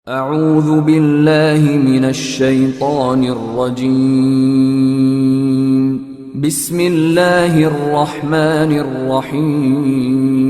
أعوذ بالله من الشيطان الرجيم. بسم الله الرحمن الرحيم.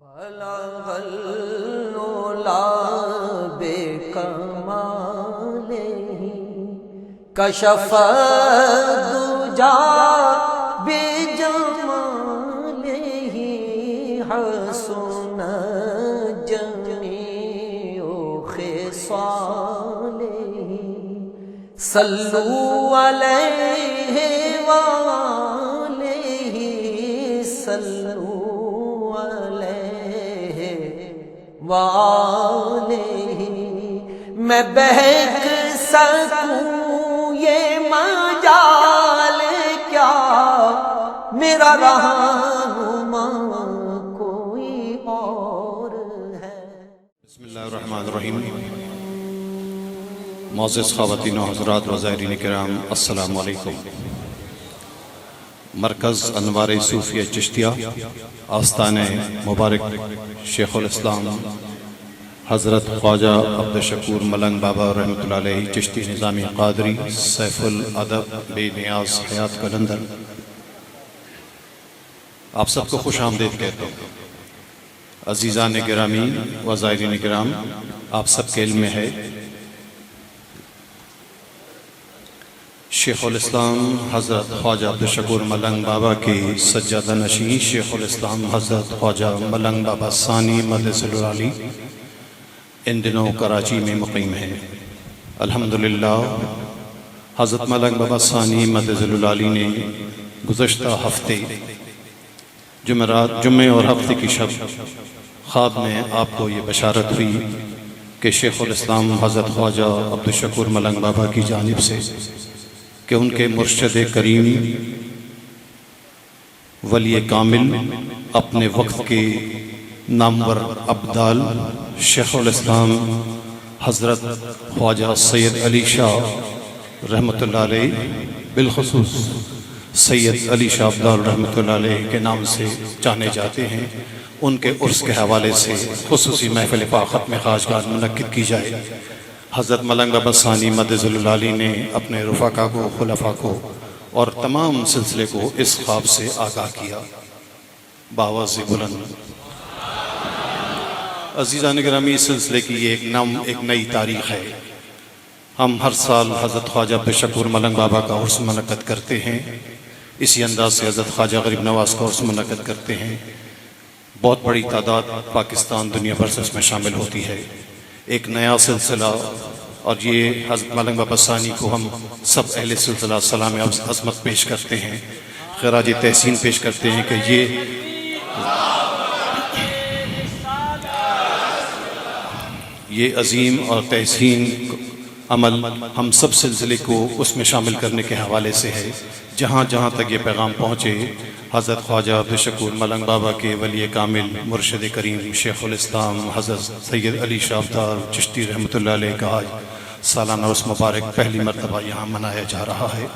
بلغ العلا بکمالہ کشف الدجا بجمالہ حسن جمیع خصالہ صلوا علیہ وآلہ صلوا علیہ وآلہ میں بہک سکوں یہ مجال کیا میرا رہنما کوئی اور ہے۔ بسم اللہ الرحمن الرحیم۔ معزز خواتین و حضرات و زائرین کرام، السلام علیکم۔ مرکز انوار صوفیہ چشتیہ، آستان مبارک شیخ الاسلام حضرت خواجہ عبدالشکور ملنگ بابا رحمۃ اللہ علیہ چشتی نظامی قادری سیف الادب بے نیاز حیات قلندر، آپ سب کو خوش آمدید کہتے ہیں۔ عزیزان گرامی و زائرین کرام، آپ سب کے علم میں ہے شیخ الاسلام حضرت خواجہ عبدالشکور ملنگ بابا کی سجادہ نشین شیخ الاسلام حضرت خواجہ ملنگ بابا ثانی مدث العالی ان دنوں کراچی میں مقیم ہیں۔ الحمدللہ حضرت ملنگ بابا ثانی مدث العالی نے گزشتہ ہفتے جمعے اور ہفتے کی شب خواب میں آپ کو یہ بشارت ہوئی کہ شیخ الاسلام حضرت خواجہ عبدالشکور ملنگ بابا کی جانب سے کہ ان کے مرشد کریم ولی کامل اپنے وقت کے نامور ابدال شیخ الاسلام حضرت خواجہ سید علی شاہ رحمۃ اللہ علیہ، بالخصوص سید علی شاہ ابدال رحمۃ اللہ علیہ کے نام سے جانے جاتے ہیں، ان کے عرس کے حوالے سے خصوصی محفل فاخت میں خواجگان منعقد کی جائے۔ حضرت ملنگ بابا ثانی مدث العالی نے اپنے رفقا کو، خلفاء کو اور تمام سلسلے کو اس خواب سے آگاہ کیا بآواز بلند۔ عزیزان گرامی، اس سلسلے کی یہ ایک نئی تاریخ ہے۔ ہم ہر سال حضرت خواجہ عبدالشکور ملنگ بابا کا عرس منعقد کرتے ہیں، اسی انداز سے حضرت خواجہ غریب نواز کا عرس منعقد کرتے ہیں۔ بہت بڑی تعداد پاکستان دنیا بھر سے اس میں شامل ہوتی ہے، ایک نیا سلسلہ، اور یہ حضرت ملنگ بابا ثانی کو ہم سب اہل سلسلہ سلام عظمت پیش کرتے ہیں، خراج تحسین پیش کرتے ہیں کہ یہ عظیم اور تحسین عمل ہم سب سلسلے کو اس میں شامل کرنے کے حوالے سے ہے۔ جہاں جہاں تک یہ پیغام پہنچے، حضرت خواجہ عبدالشکور ملنگ بابا کے ولی کامل مرشد کریم شیخ الاسلام حضرت سید علی شاہ ابدال چشتی رحمۃ اللہ علیہ کا آج سالانہ عرس مبارک پہلی مرتبہ یہاں منایا جا رہا ہے۔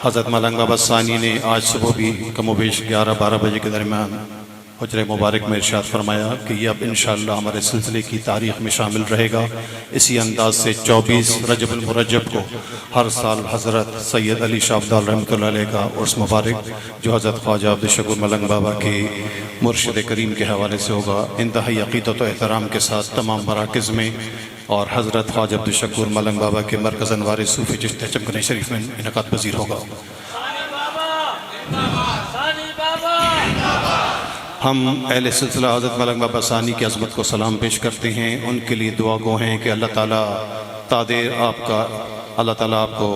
حضرت ملنگ بابا ثانی نے آج صبح بھی کم و بیش 11-12 بجے کے درمیان حجر مبارک میں ارشاد فرمایا کہ یہ اب انشاءاللہ ہمارے سلسلے کی تاریخ میں شامل رہے گا۔ اسی انداز سے 24 رجب المرجب کو ہر سال حضرت سید علی شاہ ابدال رحمۃ اللہ علیہ کا عرس مبارک جو حضرت خواجہ عبدالشکور ملنگ بابا کے مرشد کریم کے حوالے سے ہوگا، انتہائی عقیدت و احترام کے ساتھ تمام مراکز میں اور حضرت خواجہ عبدالشکور ملنگ بابا کے مرکز انوار صوفی چشتیہ چمکنے شریف میں انعقاد پذیر ہوگا۔ ہم اہل سلسلہ حضرت ملنگ بابا ثانی کی عظمت کو سلام پیش کرتے ہیں، ان کے لیے دعا گو ہیں کہ اللہ تعالیٰ اللہ تعالیٰ آپ کو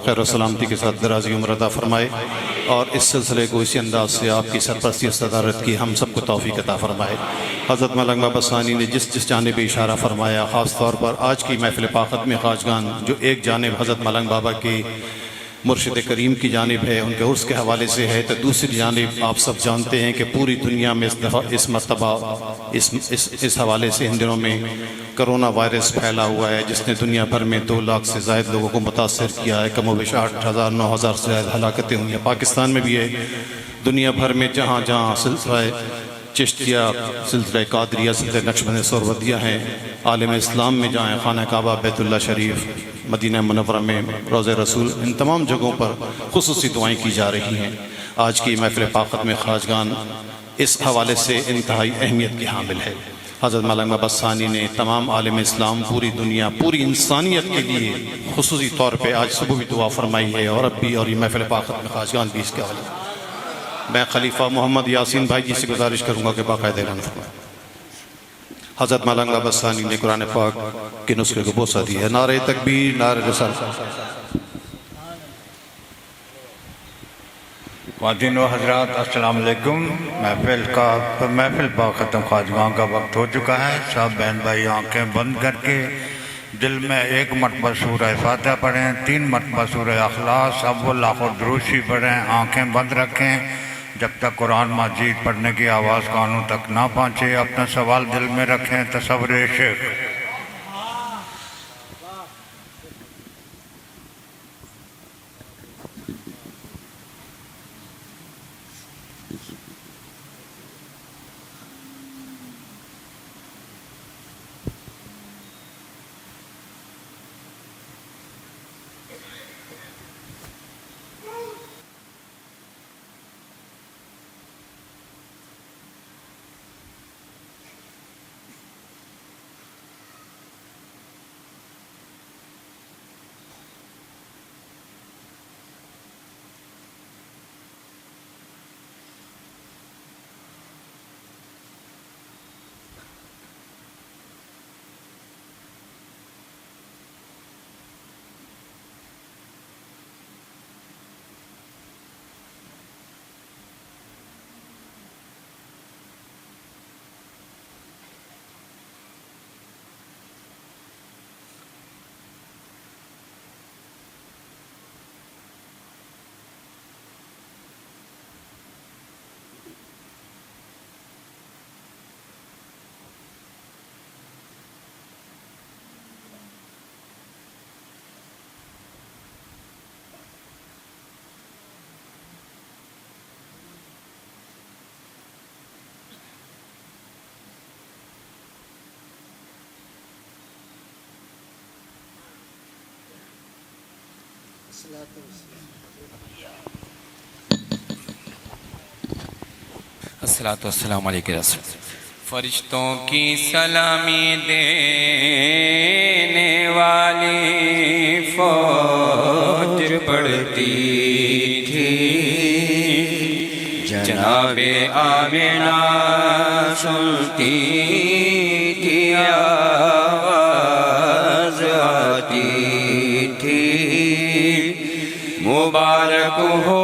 خیر و سلامتی کے ساتھ درازی عمر عطا فرمائے، اور اس سلسلے کو اسی انداز سے آپ کی سرپرستی و صدارت کی ہم سب کو توفیق عطا فرمائے۔ حضرت ملنگ بابا ثانی نے جس جانب اشارہ فرمایا، خاص طور پر آج کی محفل فاخت میں خواجگان جو ایک جانب حضرت ملنگ بابا کے مرشد کریم کی جانب ہے، ان کے عرس کے حوالے سے ہے، تو دوسری جانب آپ سب جانتے ہیں کہ پوری دنیا میں اس مرتبہ اس حوالے سے ان دنوں میں کرونا وائرس پھیلا ہوا ہے، جس نے دنیا بھر میں 2 لاکھ سے زائد لوگوں کو متاثر کیا ہے، کم و بیش 8,000-9,000 سے زائد ہلاکتیں ہوئی ہیں۔ پاکستان میں بھی ہے، دنیا بھر میں جہاں جہاں سلسلہ چشتیہ، سلسلہ قادریہ، سلسلہ نقشبند سہروردیہ ہیں، عالم اسلام میں جہاں خانہ کعبہ، بیت اللہ شریف، مدینہ منورہ میں روضہ رسول، ان تمام جگہوں پر خصوصی دعائیں کی جا رہی ہیں۔ آج کی محفل فاخت میں خواجگان اس حوالے سے انتہائی اہمیت کی حامل ہے۔ حضرت مولانا بابا ثانی نے تمام عالم اسلام، پوری دنیا، پوری انسانیت کے لیے خصوصی طور پہ آج صبح بھی دعا فرمائی ہے، اور اب بھی، اور یہ محفل پاک میں خواجگان بھی اس کے حوالے۔ میں خلیفہ محمد یاسین بھائی جی سے گزارش کروں گا کہ باقاعدہ اعلان فرمائیں۔ حضرت مولانا بابا ثانی نے قرآن پاک کے نسخے کو بوسہ دی ہے۔ نعرہ تکبیر، نعرہ رسالت۔ خواتین و حضرات السلام علیکم۔ محفل پاک ختم خواجگان کا وقت ہو چکا ہے۔ سب بہن بھائی آنکھیں بند کر کے دل میں 1 مرتبہ سورہ فاتحہ پڑھیں، 3 مرتبہ سورہ اخلاص، اول آخر دروشی پڑھیں، آنکھیں بند رکھیں جب تک قرآن مجید پڑھنے کی آواز کانوں تک نہ پہنچے۔ اپنا سوال دل میں رکھیں، تصور شیخ۔ الصلاۃ والسلام علیکم رسول۔ فرشتوں کی سلامی دینے والی فوج پڑتی تھی، جناب آمنہ سنتی تھی، آواز آتی تھی، مبارک ہو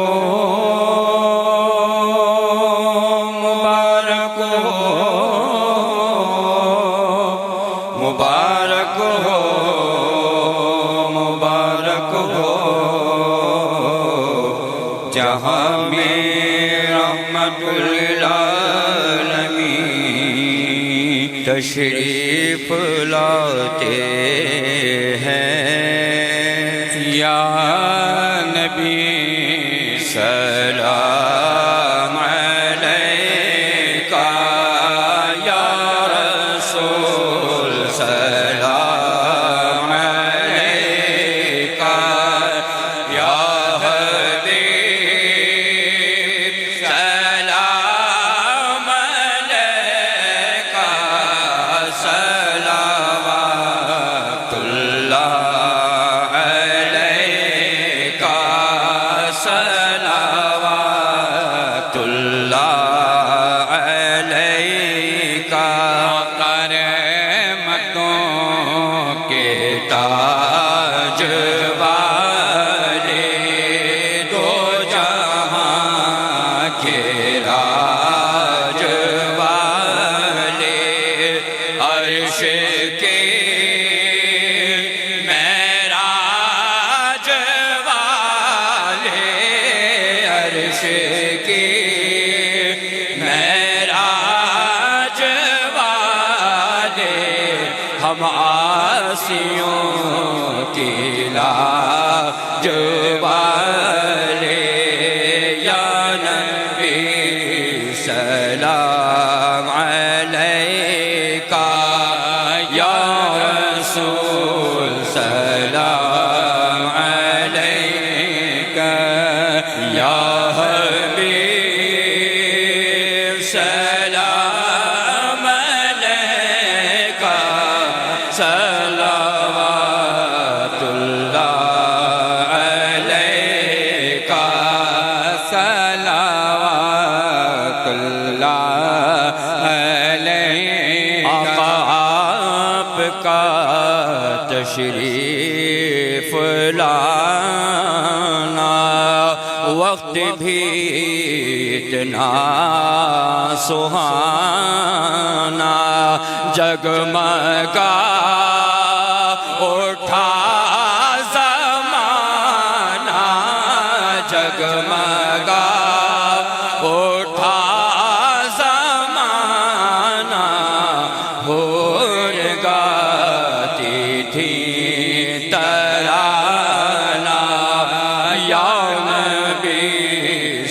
جہاں میں رحمت للعالمین تشریف لاتے ہیں۔ یا نبی سلام علیکہ، یا رسول سلام علیکہ، یا ہم آسیوں کی لاج والے، یا نبی سلام علیکہ، یا رسول سلام علیکہ، یا حبیب سلام کا تشریف لانا، وقت بھی اتنا سہانا، جگمگا اٹھا زمانہ، جگمگا اٹھا زمانہ، حور گاتی تھی ترانہ، یا نبی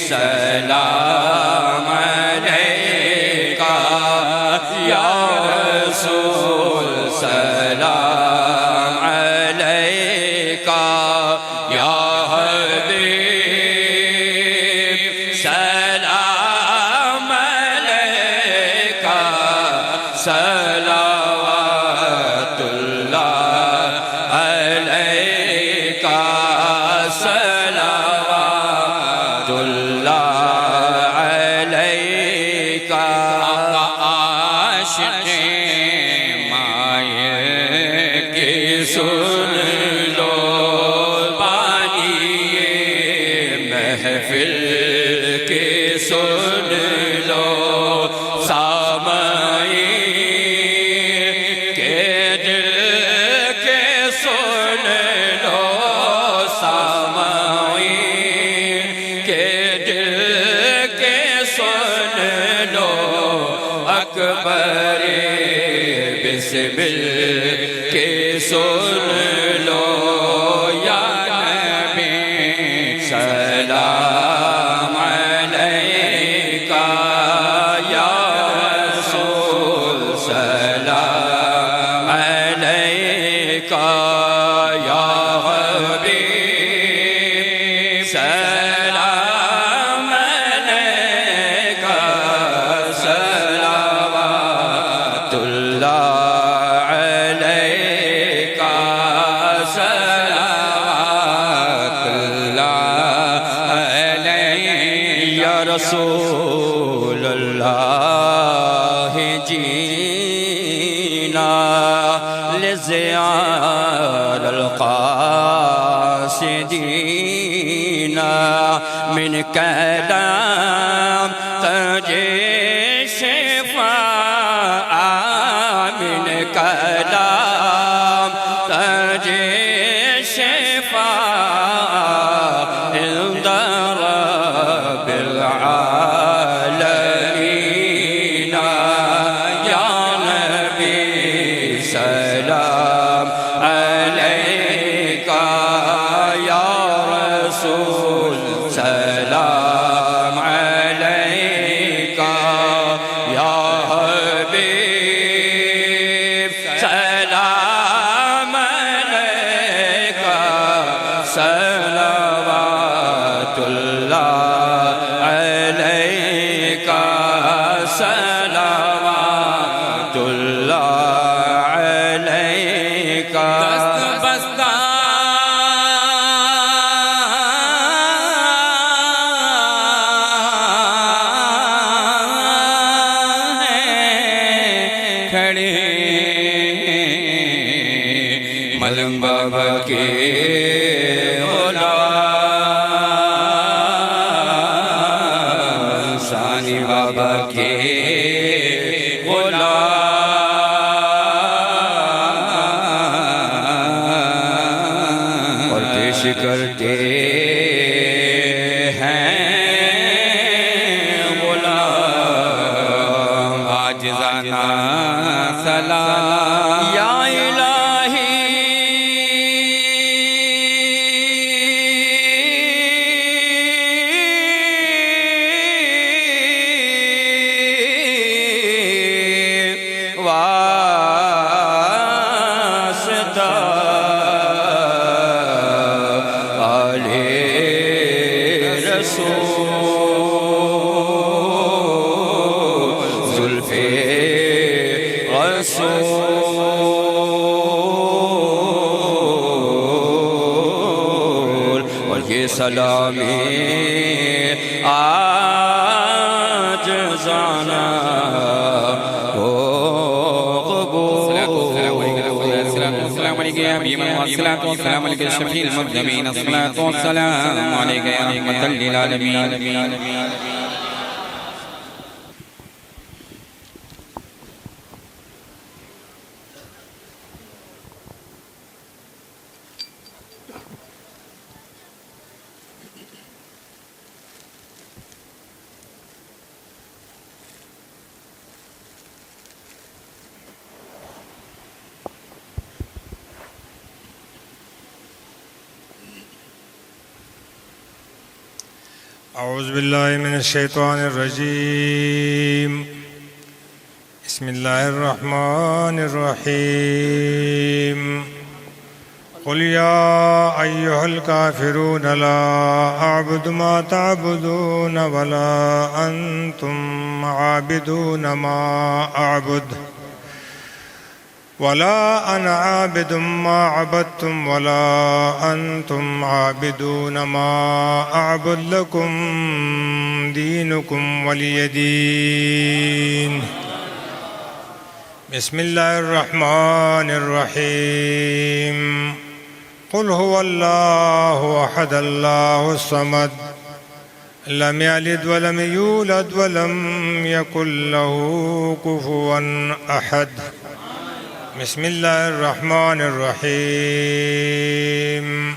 سلام علیکہ، یا رسول سلام علیکہ، یا حبیب سلام علیکہ، صلوات اللہ علیکہ، صلوات اللہ علیکہ۔ عاشق مائے کی سن لو بانی محفل کی سن لو، سامعین کے دل کے سن لو، سامعین کے دل کے سن لو، اکبر بسمل کے سن لو، یا نبی سلام علیکہ، یا رسول سلام علیکہ، یا حبیب سلام علیکہ، صلوات اللہ علیکہ، صلوات اللہ علیکہ، یا رسول اللہ جینا لزیار القاصدین، من کلام تجی شفاء، من کلام تجی شفاء، عند رب العالمین، یا نبی سلام علیکہ، یا رسول سلام علیکہ، یا حبیب سلام علیکہ، صلوات اللہ علیکہ، صلوات اللہ علیکہ۔ دست بستہ کھڑے ملنگ بابا کے غلام، ثانی بابا کے غلام، اور پیش کرتے ہیں غلام عاجزانہ سلام، یا الہی واسطہ آل رسول، زلف رسول، اور یہ سلامی عاجزانہ ہو قبول۔ عليك يا حبيب الله الصلاة والسلام عليك يا شفيع المذنبين الصلاة والسلام عليك يا رحمة للعالمين أعوذ بالله من الشيطان الرجيم بسم الله الرحمن الرحيم قل يا أيها الكافرون لا أعبد ما تعبدون ولا أنتم عابدون ما أعبد ولا أنا عابد ما عبدتم ولا أنتم عابدون ما أعبد لكم دينكم ولي دين بسم الله الرحمن الرحيم قل هو الله أحد الله الصمد لم يلد ولم يولد ولم يكن له كفوا أحد بسم الله الرحمن الرحيم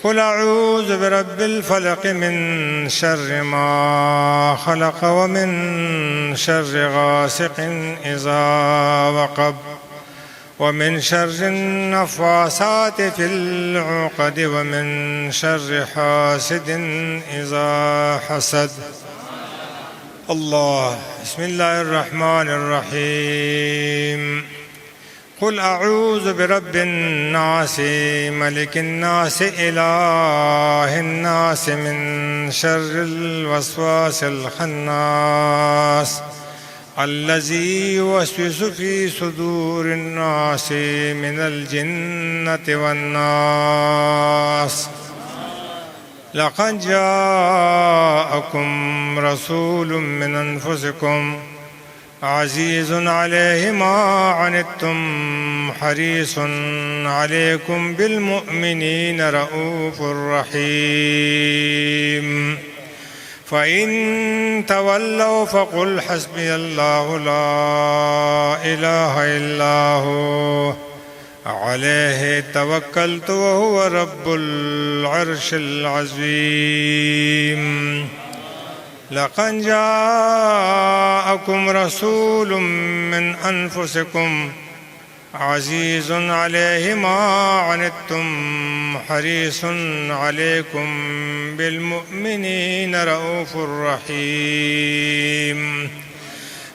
قل أعوذ برب الفلق من شر ما خلق ومن شر غاسق إذا وقب ومن شر النفاثات في العقد ومن شر حاسد إذا حسد الله بسم الله الرحمن الرحيم قل أعوذ برب الناس ملك الناس إله الناس من شر الوسواس الخناس الذي يوسوس في صدور الناس من الجنة والناس لقد جاءكم رسول من أنفسكم عزيز عليه ما عنتم حريص عليكم بالمؤمنين رؤوف رحيم فإن تولوا فقل حسبي الله لا إله إلا هو عليه توكلت وهو رب العرش العظيم لقد جاءكم رسول من أنفسكم عزيز عليه ما عنتم حريص عليكم بالمؤمنين رؤوف رحيم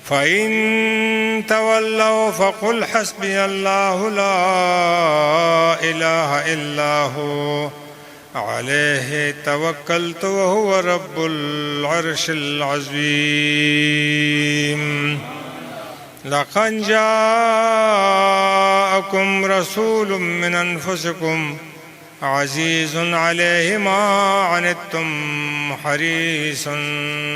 فإن تولوا فقل حسبي الله لا إله إلا هو عليه توكلت وهو رب العرش العظيم لقد جاءكم رسول من أنفسكم عزيز عليه ما عنتم حريص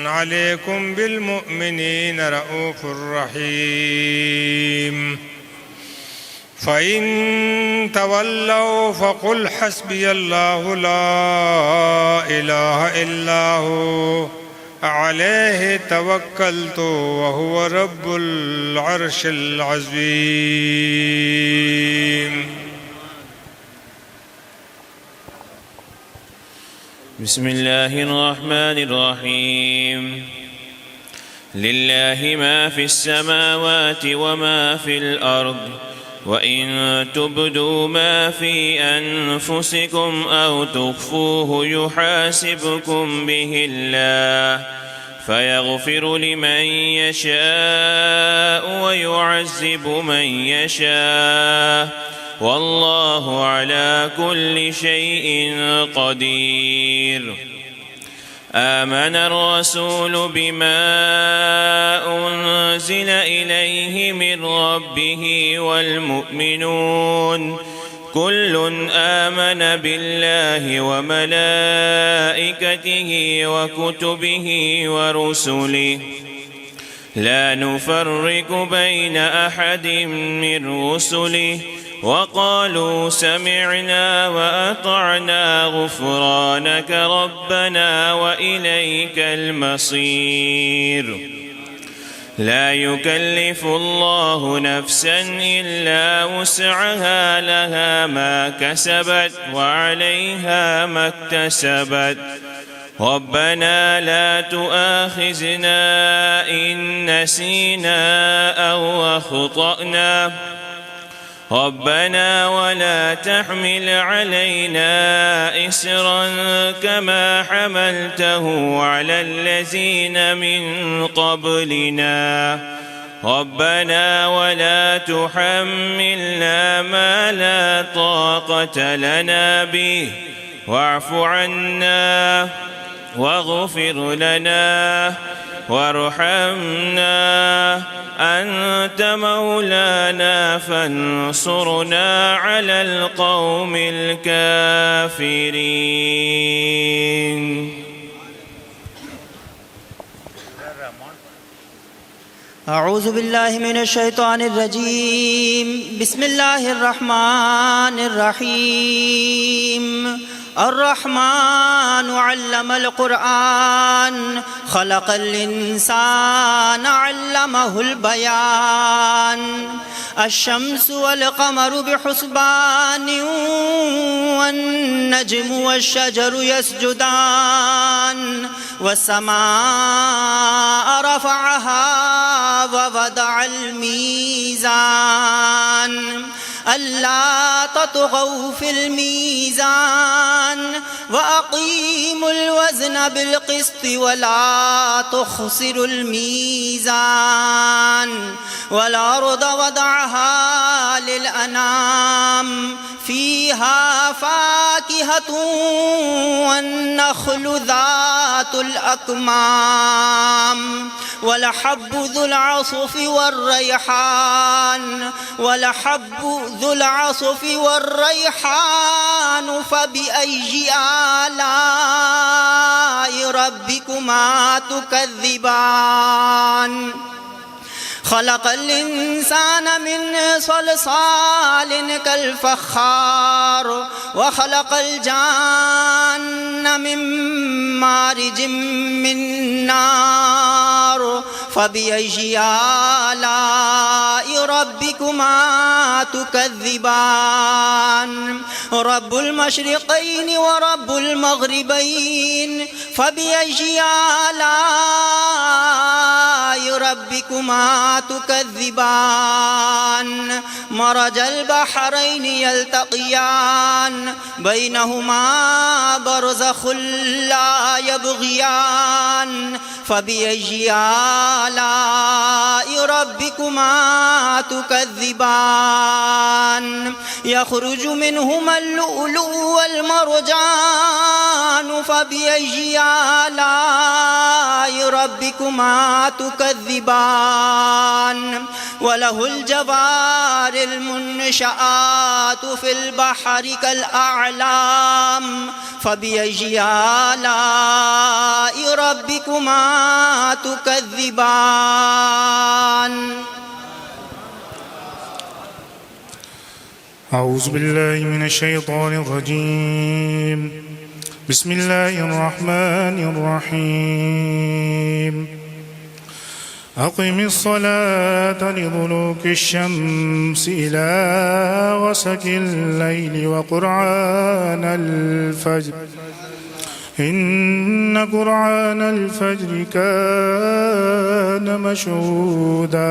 عليكم بالمؤمنين رؤوف رحيم فإن تولوا فقل حسبي الله لا إله إلا هو عليه توكلت وهو رب العرش العظيم بسم الله الرحمن الرحيم لله ما في السماوات وما في الأرض وإن تبدوا ما في أنفسكم أو تخفوه يحاسبكم به الله فيغفر لمن يشاء ويعذب من يشاء والله على كل شيء قدير آمن الرسول بما أنزل إليه من ربه والمؤمنون كل آمن بالله وملائكته وكتبه ورسله لا نفرق بين أحد من رسله وقالوا سمعنا وأطعنا غفرانك ربنا وإليك المصير. لا يكلف الله نفسا إلا وسعها لها ما كسبت وعليها ما اكتسبت. ربنا لا تؤاخذنا إن نسينا أو أخطأنا ربنا ولا تحمل علينا إسرا كما حملته على الذين من قبلنا ربنا ولا تحملنا ما لا طاقة لنا به واعف عنا واغفر لنا وارحمنا أنت مولانا فانصرنا على القوم الكافرين. أعوذ بالله من الشيطان الرجيم. بسم الله الرحمن الرحيم. الرحمن علم القرآن خلق الإنسان علمه البيان. الشمس والقمر بحسبان والنجم والشجر يسجدان. والسماء رفعها ووضع الميزان ألا تطغوا في الميزان وأقيموا الوزن بالقسط ولا تخسروا الميزان. والأرض وضعها للأنام فيها فاكهة والنخل ذات الأكمام والحب ذو العصف والريحان فبأي آلاء ربكما تكذبان. خلق الإنسان من صلصال كالفخار وخلق الجان من مارج من نار فبأي آلاء ربكما تكذبان. رب المشرقين ورب المغربين فبأي آلاء ربكما تكذبان. مرج البحرين يلتقيان بينهما برزخ لا يبغيان فبأي آلاء ربكما تكذبان. يخرج منهما اللؤلؤ والمرجان فبأي آلاء ربكما تكذبان. وله الجوار المنشآت في البحر كالأعلام فبأي آلاء ربكما تكذبان. أعوذ بالله من الشيطان الرجيم. بسم الله الرحمن الرحيم. أقم الصلاة لدلوك الشمس إلى غسق الليل وقرآن الفجر إن قرآن الفجر كان مشهودا.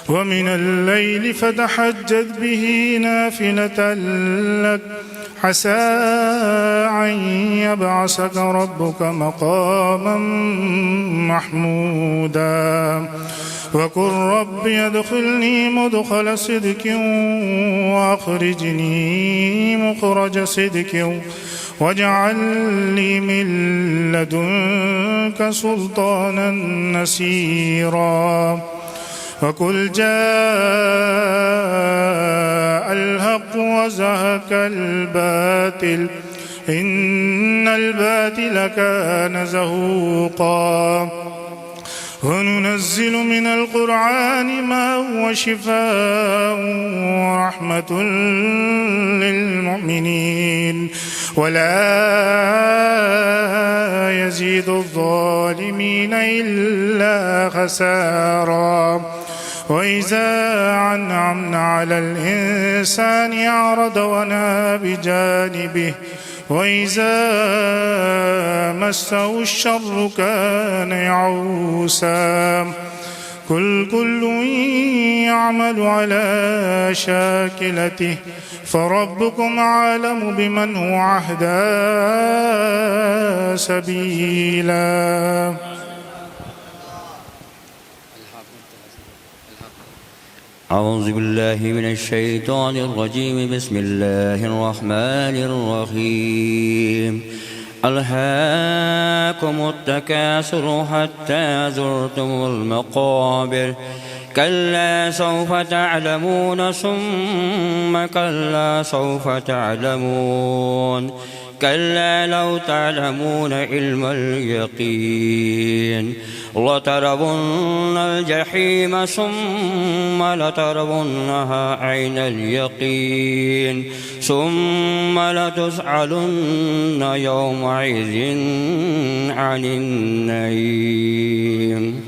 ومن الليل فتهجد به نافلة لك عسى أن يبعثك ربك مقاما محمودا. وقل رب ادخلني مدخل صدق وأخرجني مخرج صدق واجعل لي من لدنك سلطانا نصيرا. وقل جاء الحق وزهق الباطل إن الباطل كان زهوقا. وننزل من القرآن ما هو شفاء ورحمة للمؤمنين ولا يزيد الظالمين إلا خسارا وإذا أنعمنا على الإنسان أعرض ونأى بجانبه وإذا مسه الشر كان يعوسا كل يعمل على شاكلته فربكم أعلم بمن هو أهدى سبيلا. أعوذ بالله من الشيطان الرجيم. بسم الله الرحمن الرحيم. ألهاكم التكاثر حتى زرتم المقابر كلا سوف تعلمون ثم كلا سوف تعلمون كلا لو تعلمون علم اليقين لترون الجحيم ثم لترونها عين اليقين ثم لتسألن يومئذ عن النعيم.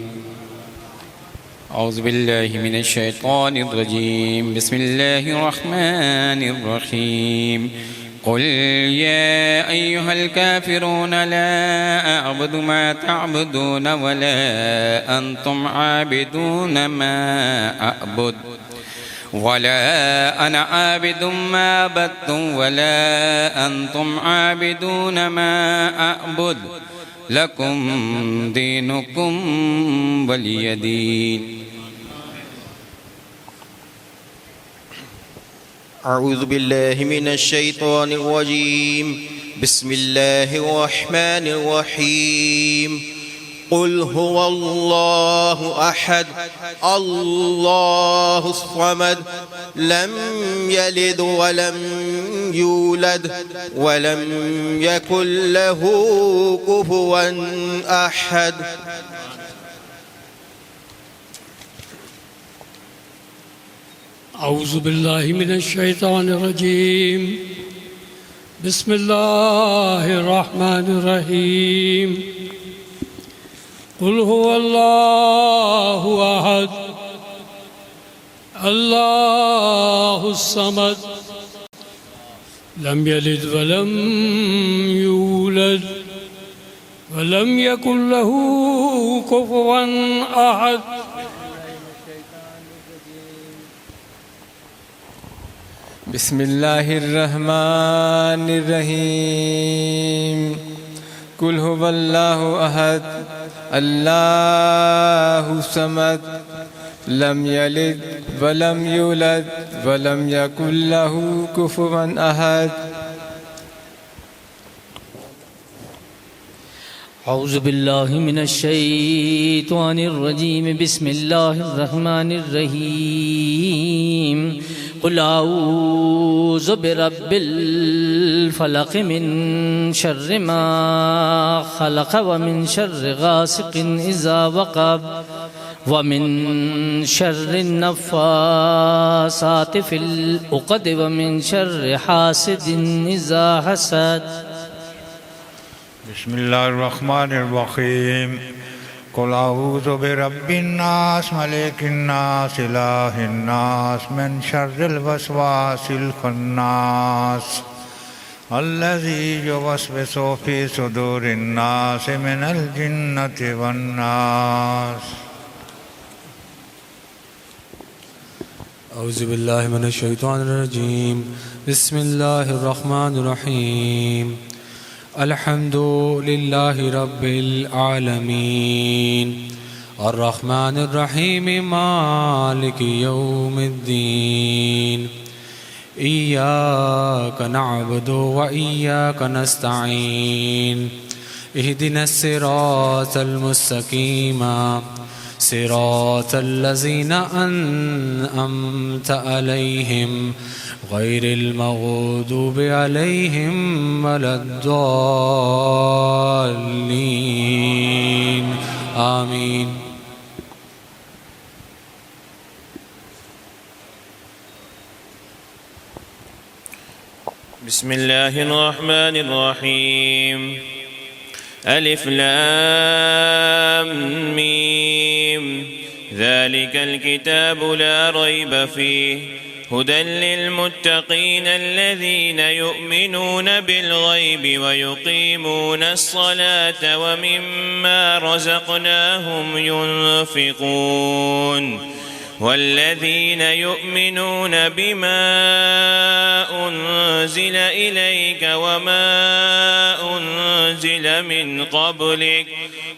أعوذ بالله من الشيطان الرجيم. بسم الله الرحمن الرحيم. قل يا أيها الكافرون لا أعبد ما تعبدون ولا أنتم عابدون ما أعبد ولا أنا عابد ما عبدتم ولا أنتم عابدون ما أعبد لكم دينكم ولي دين. أعوذ بالله من الشيطان الرجيم. بسم الله الرحمن الرحيم. قل هو الله أحد الله الصمد لم يلد ولم يولد ولم يكن له كفوا أحد. أعوذ بالله من الشيطان الرجيم. بسم الله الرحمن الرحيم. قل هو الله أحد الله الصمد لم يلد ولم يولد ولم يكن له كفوا أحد. بسم الله الرحمن الرحيم. قل هو الله أحد الله الصمد لم يلد ولم يولد ولم يكن له كفوا أحد. أعوذ بالله من الشيطان الرجيم. بسم الله الرحمن الرحيم. قل أعوذ برب الفلق من شر ما خلق ومن شر غاسق إذا وقب ومن شر النفاثات في العقد ومن شر حاسد إذا حسد. بسم الله الرحمن الرحيم. قل أعوذ برب الناس ملك الناس إله الناس من شر الوسواس الخناس الذي يوسوس في صدور الناس من الجنة والناس. أعوذ بالله من الشيطان الرجيم. بسم الله الرحمن الرحيم. الحمد لله رب العالمين الرحمن الرحيم مالك يوم الدين إياك نعبد وإياك نستعين اهدنا الصراط المستقيم صراط الذين أنعمت عليهم غير المغضوب عليهم ولا الضالين آمين. بسم الله الرحمن الرحيم ألف لام ميم ذلك الكتاب لا ريب فيه هدى للمتقين الذين يؤمنون بالغيب ويقيمون الصلاة ومما رزقناهم ينفقون والذين يؤمنون بما أنزل إليك وما أنزل من قبلك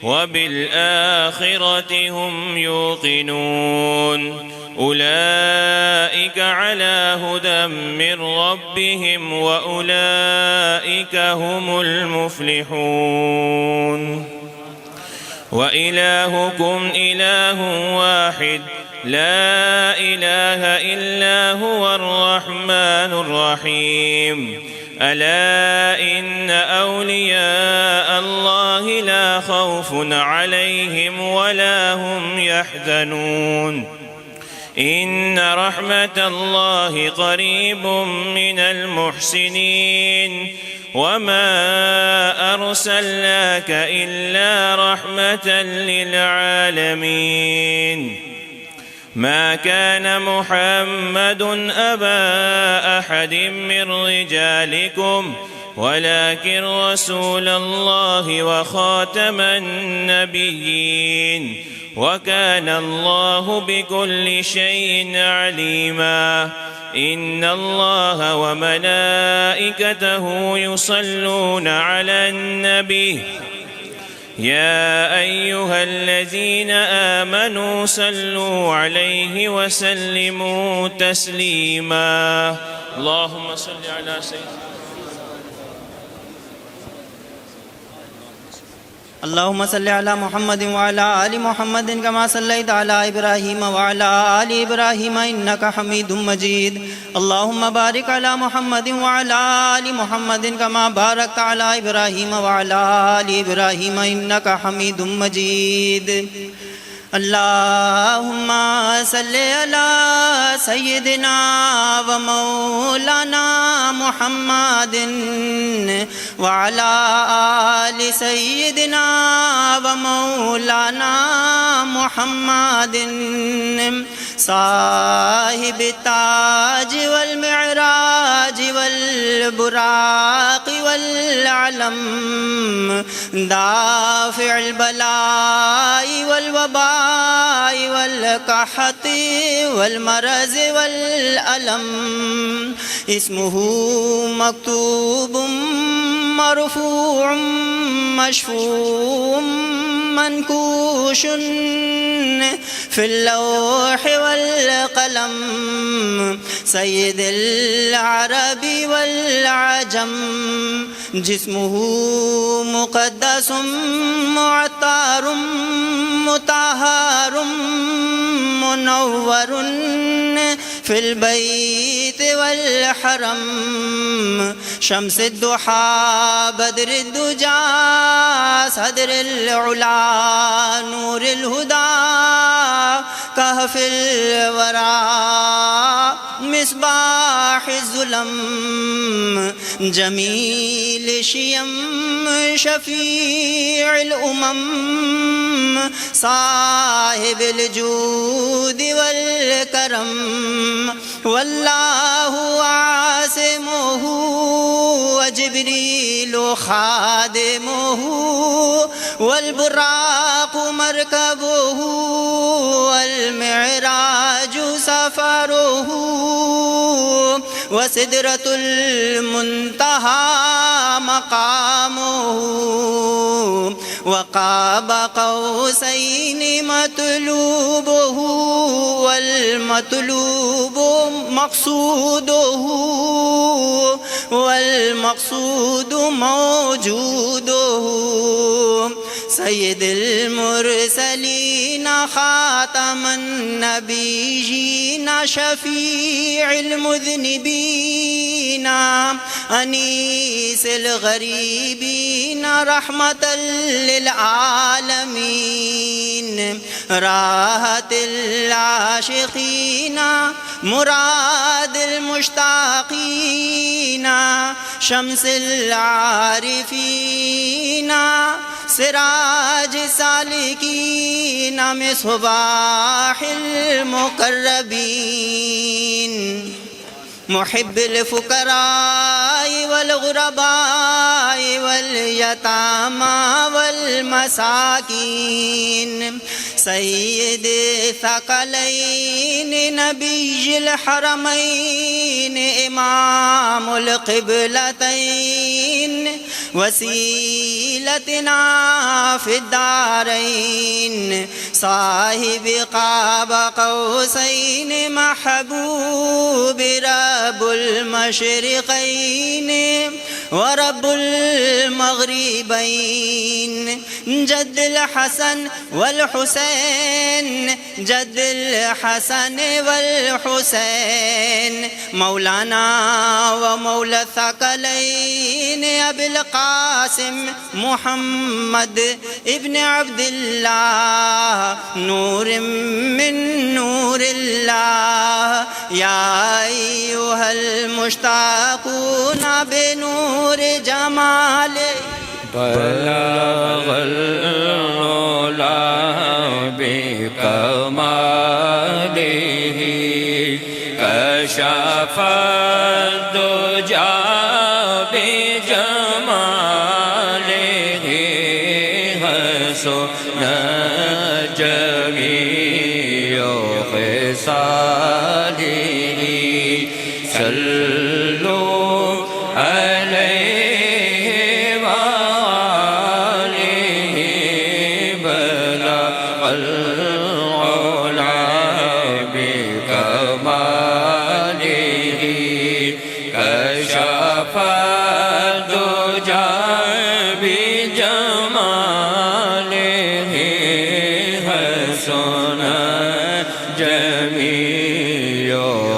وبالآخرة هم يوقنون أولئك على هدى من ربهم وأولئك هم المفلحون وإلهكم إله واحد لا إله إلا هو الرحمن الرحيم ألا إن أولياء الله لا خوف عليهم ولا هم يحزنون إن رحمة الله قريب من المحسنين وما أرسلناك إلا رحمة للعالمين ما كان محمد أبا أحد من رجالكم ولكن رسول الله وخاتم النبيين وكان الله بكل شيء عليما إن الله وملائكته يصلون على النبي يا أيها الذين آمنوا صلوا عليه وسلموا تسليما اللهم صل على سيدنا اللهم صل على محمد وعلى آل محمد كما صليت على إبراهيم وعلى آل إبراهيم إنك حميد مجيد اللهم بارك على محمد وعلى آل محمد كما باركت على إبراهيم وعلى آل إبراهيم إنك حميد مجيد اللهم صل على سيدنا ومولانا محمد وعلى آل سيدنا ومولانا محمد صاحب التاج والمعراج والبراق والعلم دافع البلاء والوباء والقحط والمرض والألم اسمه مكتوب مرفوع مشفوع منكوش في اللوح والقلم سيد العرب والعجم جسمه مقدس معطر مطهر منور في البيت والحرم شمس الضحى بدر الدجى صدر العلا نور الهدى كهف الورى مصباح الظلم جميل الشيم شفيع الأمم صاحب الجود والكرم والله عاصمه وجبريل خادمه والبراق مركبه والمعراج سفره وسدرة المنتهى مقامه وقاب قوسين مطلوبه والمطلوب مقصوده والمقصود موجوده سيد المرسلين خاتم النبيين شفيع المذنبين أنيس الغريبين رحمة للعالمين راحة العاشقين مراد المشتاقین شمس العارفین سراج سالکین مصباح المقربین محب الفقراء والغرباء والیتامى والمساکین سید ثقلین نبی الحرمین امام القبلتین وسیلتنا فی الدارین صاحب قاب قوسین محبوب رب المشرقین ورب المغربین جد الحسن والحسین جد الحسن والحسین مولانا ومولا الثقلین ابی القاسم محمد ابن عبداللہ نور من نور اللہ یا ایہا المشتاقون بنور جمال بلغ العلا بکماله کشف الدجى بجماله حسن جميع خصاله صلوا عليه وآله بلغ العلا بكماله كشف الدجى بجماله حسن جميع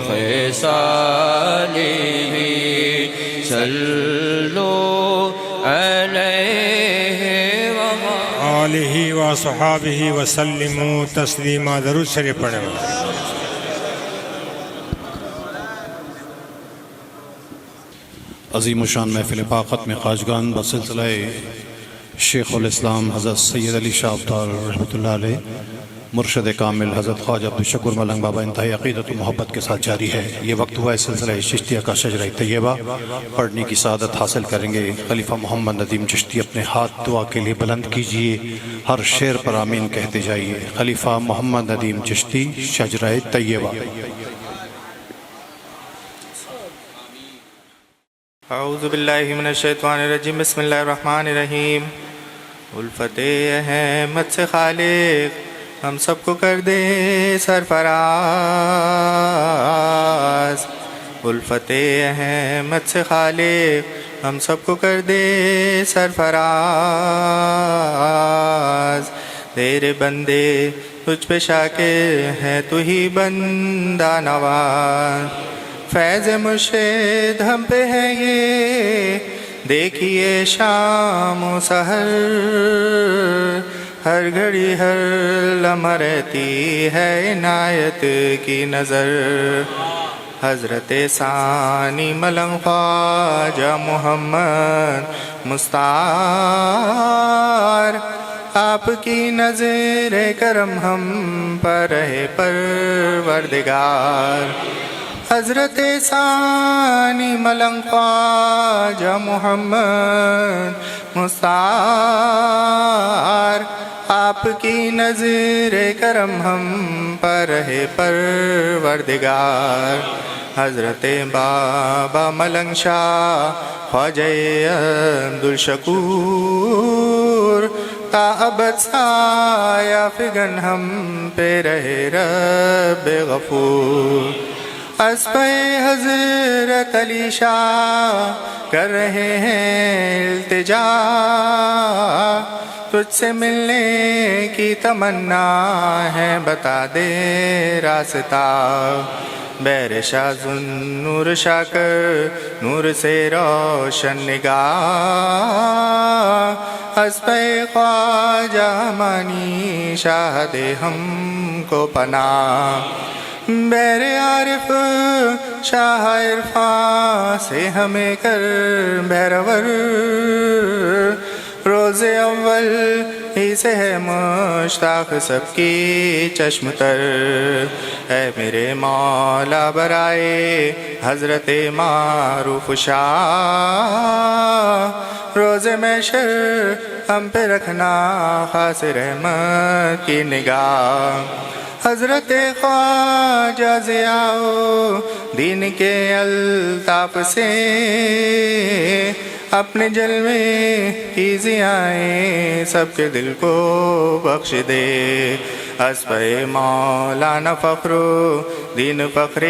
خصاله صلوا عليه آلہ و صحابہ وسلموا تسلیما. درود شریف پڑھیں. عظیم الشان محفل پاک ختم خواجگان بسلسلہ شیخ الاسلام حضرت سید علی شاہ افطار رحمۃ اللہ علیہ مرشد کامل حضرت خواجہ عبدالشکور ملنگ بابا انتہائی عقیدت و محبت کے ساتھ جاری ہے. یہ وقت ہوا ہے سلسلہ چشتیہ کا شجرہ طیبہ پڑھنے کی سعادت حاصل کریں گے. خلیفہ محمد ندیم چشتی اپنے ہاتھ دعا کے لیے بلند کیجئے، ہر شعر پر آمین کہتے جائیے. خلیفہ محمد ندیم چشتی شجرہ طیبہ. اعوذ باللہ من الشیطان الرجیم. بسم اللہ الرحمن الرحیم. الفت احمد سے خالق ہم سب کو کر دے سرفراز. الفت احمد سے خالق ہم سب کو کر دے سرفراز. تیرے بندے تجھ پہ شاکر ہیں، تو ہی بندہ نواز. فیض مرشد ہم پہ ہے یہ دیکھیے شام و سحر، ہر گھڑی ہر لمحہ رہتی ہے عنایت کی نظر. حضرت ثانی ملنگ خواجہ محمد مستعار، آپ کی نظر کرم ہم پر رہے پروردگار. حضرت ثانی ملنگ خواجہ محمد مستعار، آپ کی نظر کرم ہم پر رہے پروردگار. حضرت بابا ملنگ شاہ خواجہ عبدالشکور، تا ابد سایہ فگن ہم پہ رہے رب غفور. اسپہ حضرت علی شاہ کر رہے ہیں التجا، تجھ سے ملنے کی تمنا ہے بتا دے راستہ. بیر شاہ ذوالنور شاہ کر نور سے روشن نگاہ، اسپہ خواجہ مانی شاہ دے ہم کو پناہ. بیر عارف شاہ عرفاں سے ہمیں کر بہرور، روز اول ہی سے ہے مشتاق سب کی چشم تر، اے میرے مولا برائے حضرت معروف شاہ، روز محشر ہم پہ رکھنا خاص رحمت کی نگاہ، حضرت خواجہ ضیاء دین کے الطاف سے اپنے جلوے کی ضیائیں سب کے دل کو بخش دے، اسبِ مولانا فخر دین فخر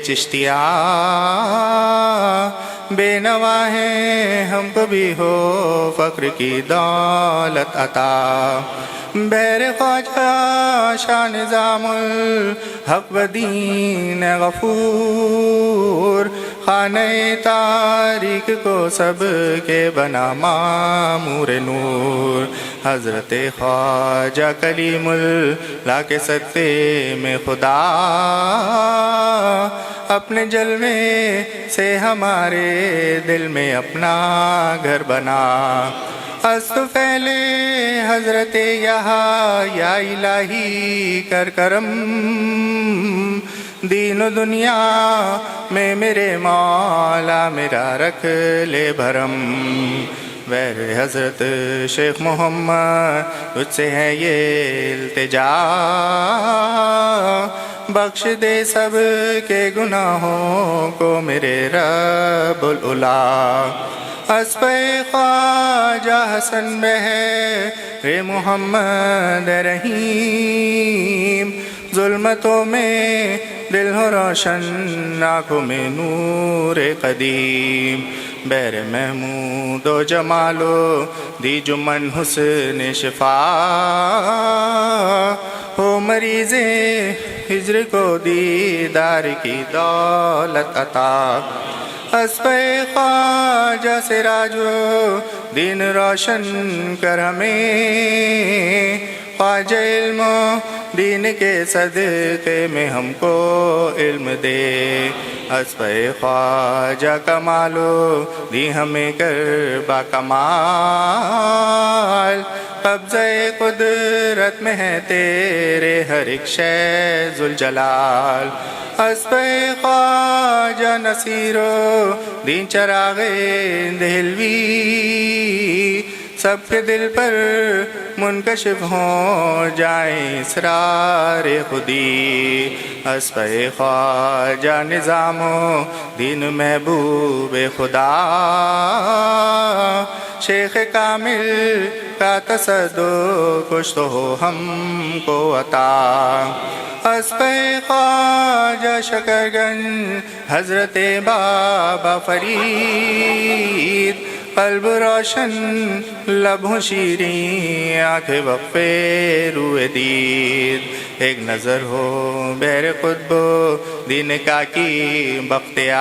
چشتیہ، بے نوا ہیں ہم کو بھی ہو فخر کی دولت عطا، بہر خواجہ شاہ نظام الحق و دین غفور، خانہ تاریک کو سب کے بنا معمور نور، حضرت خواجہ کلیم اللہ کے صدقے میں خدا اپنے جلوے سے ہمارے دل میں اپنا گھر بنا، است پہلے حضرت یہاں یا الہی کر کرم، دین و دنیا میں میرے مولا میرا رکھ لے بھرم، ویر حضرت شیخ محمد تجھ سے ہے یہ التجا، بخش دے سب کے گناہوں کو میرے رب العلا، اسبِ خواجہ حسن بہر محمد رحیم، ظلمتوں میں دل ہو روشن آنکھوں میں نور قدیم، بیر محمود و جمالو دی جمن حسن شفا، ہو مریض ہجر کو دیدار کی دولت عطا، اسبِ خواجہ سراج دین روشن کر ہمیں، خواجہ علم و دین کے صدقے میں ہم کو علم دے، اسبِ خواجہ کمالو دی ہمیں کر با کمال، قبضہ قدرت میں ہے تیرے ہر ایک شے ذوالجلال، اسبِ خواجہ نصیر و دین چراغ دہلوی، سب کے دل پر منکشف ہو جائیں اسرار خودی، اسبِ خواجہ نظام و دین محبوب خدا، شیخ کامل کا تصدق کچھ تو ہو ہم کو عطا، اسبِ خواجہ شکر گنج حضرت بابا فرید، قلب روشن لبوں شیریں آنکھیں وقفے روئے دید، ایک نظر ہو بیر قطب دین کا کی بختیار،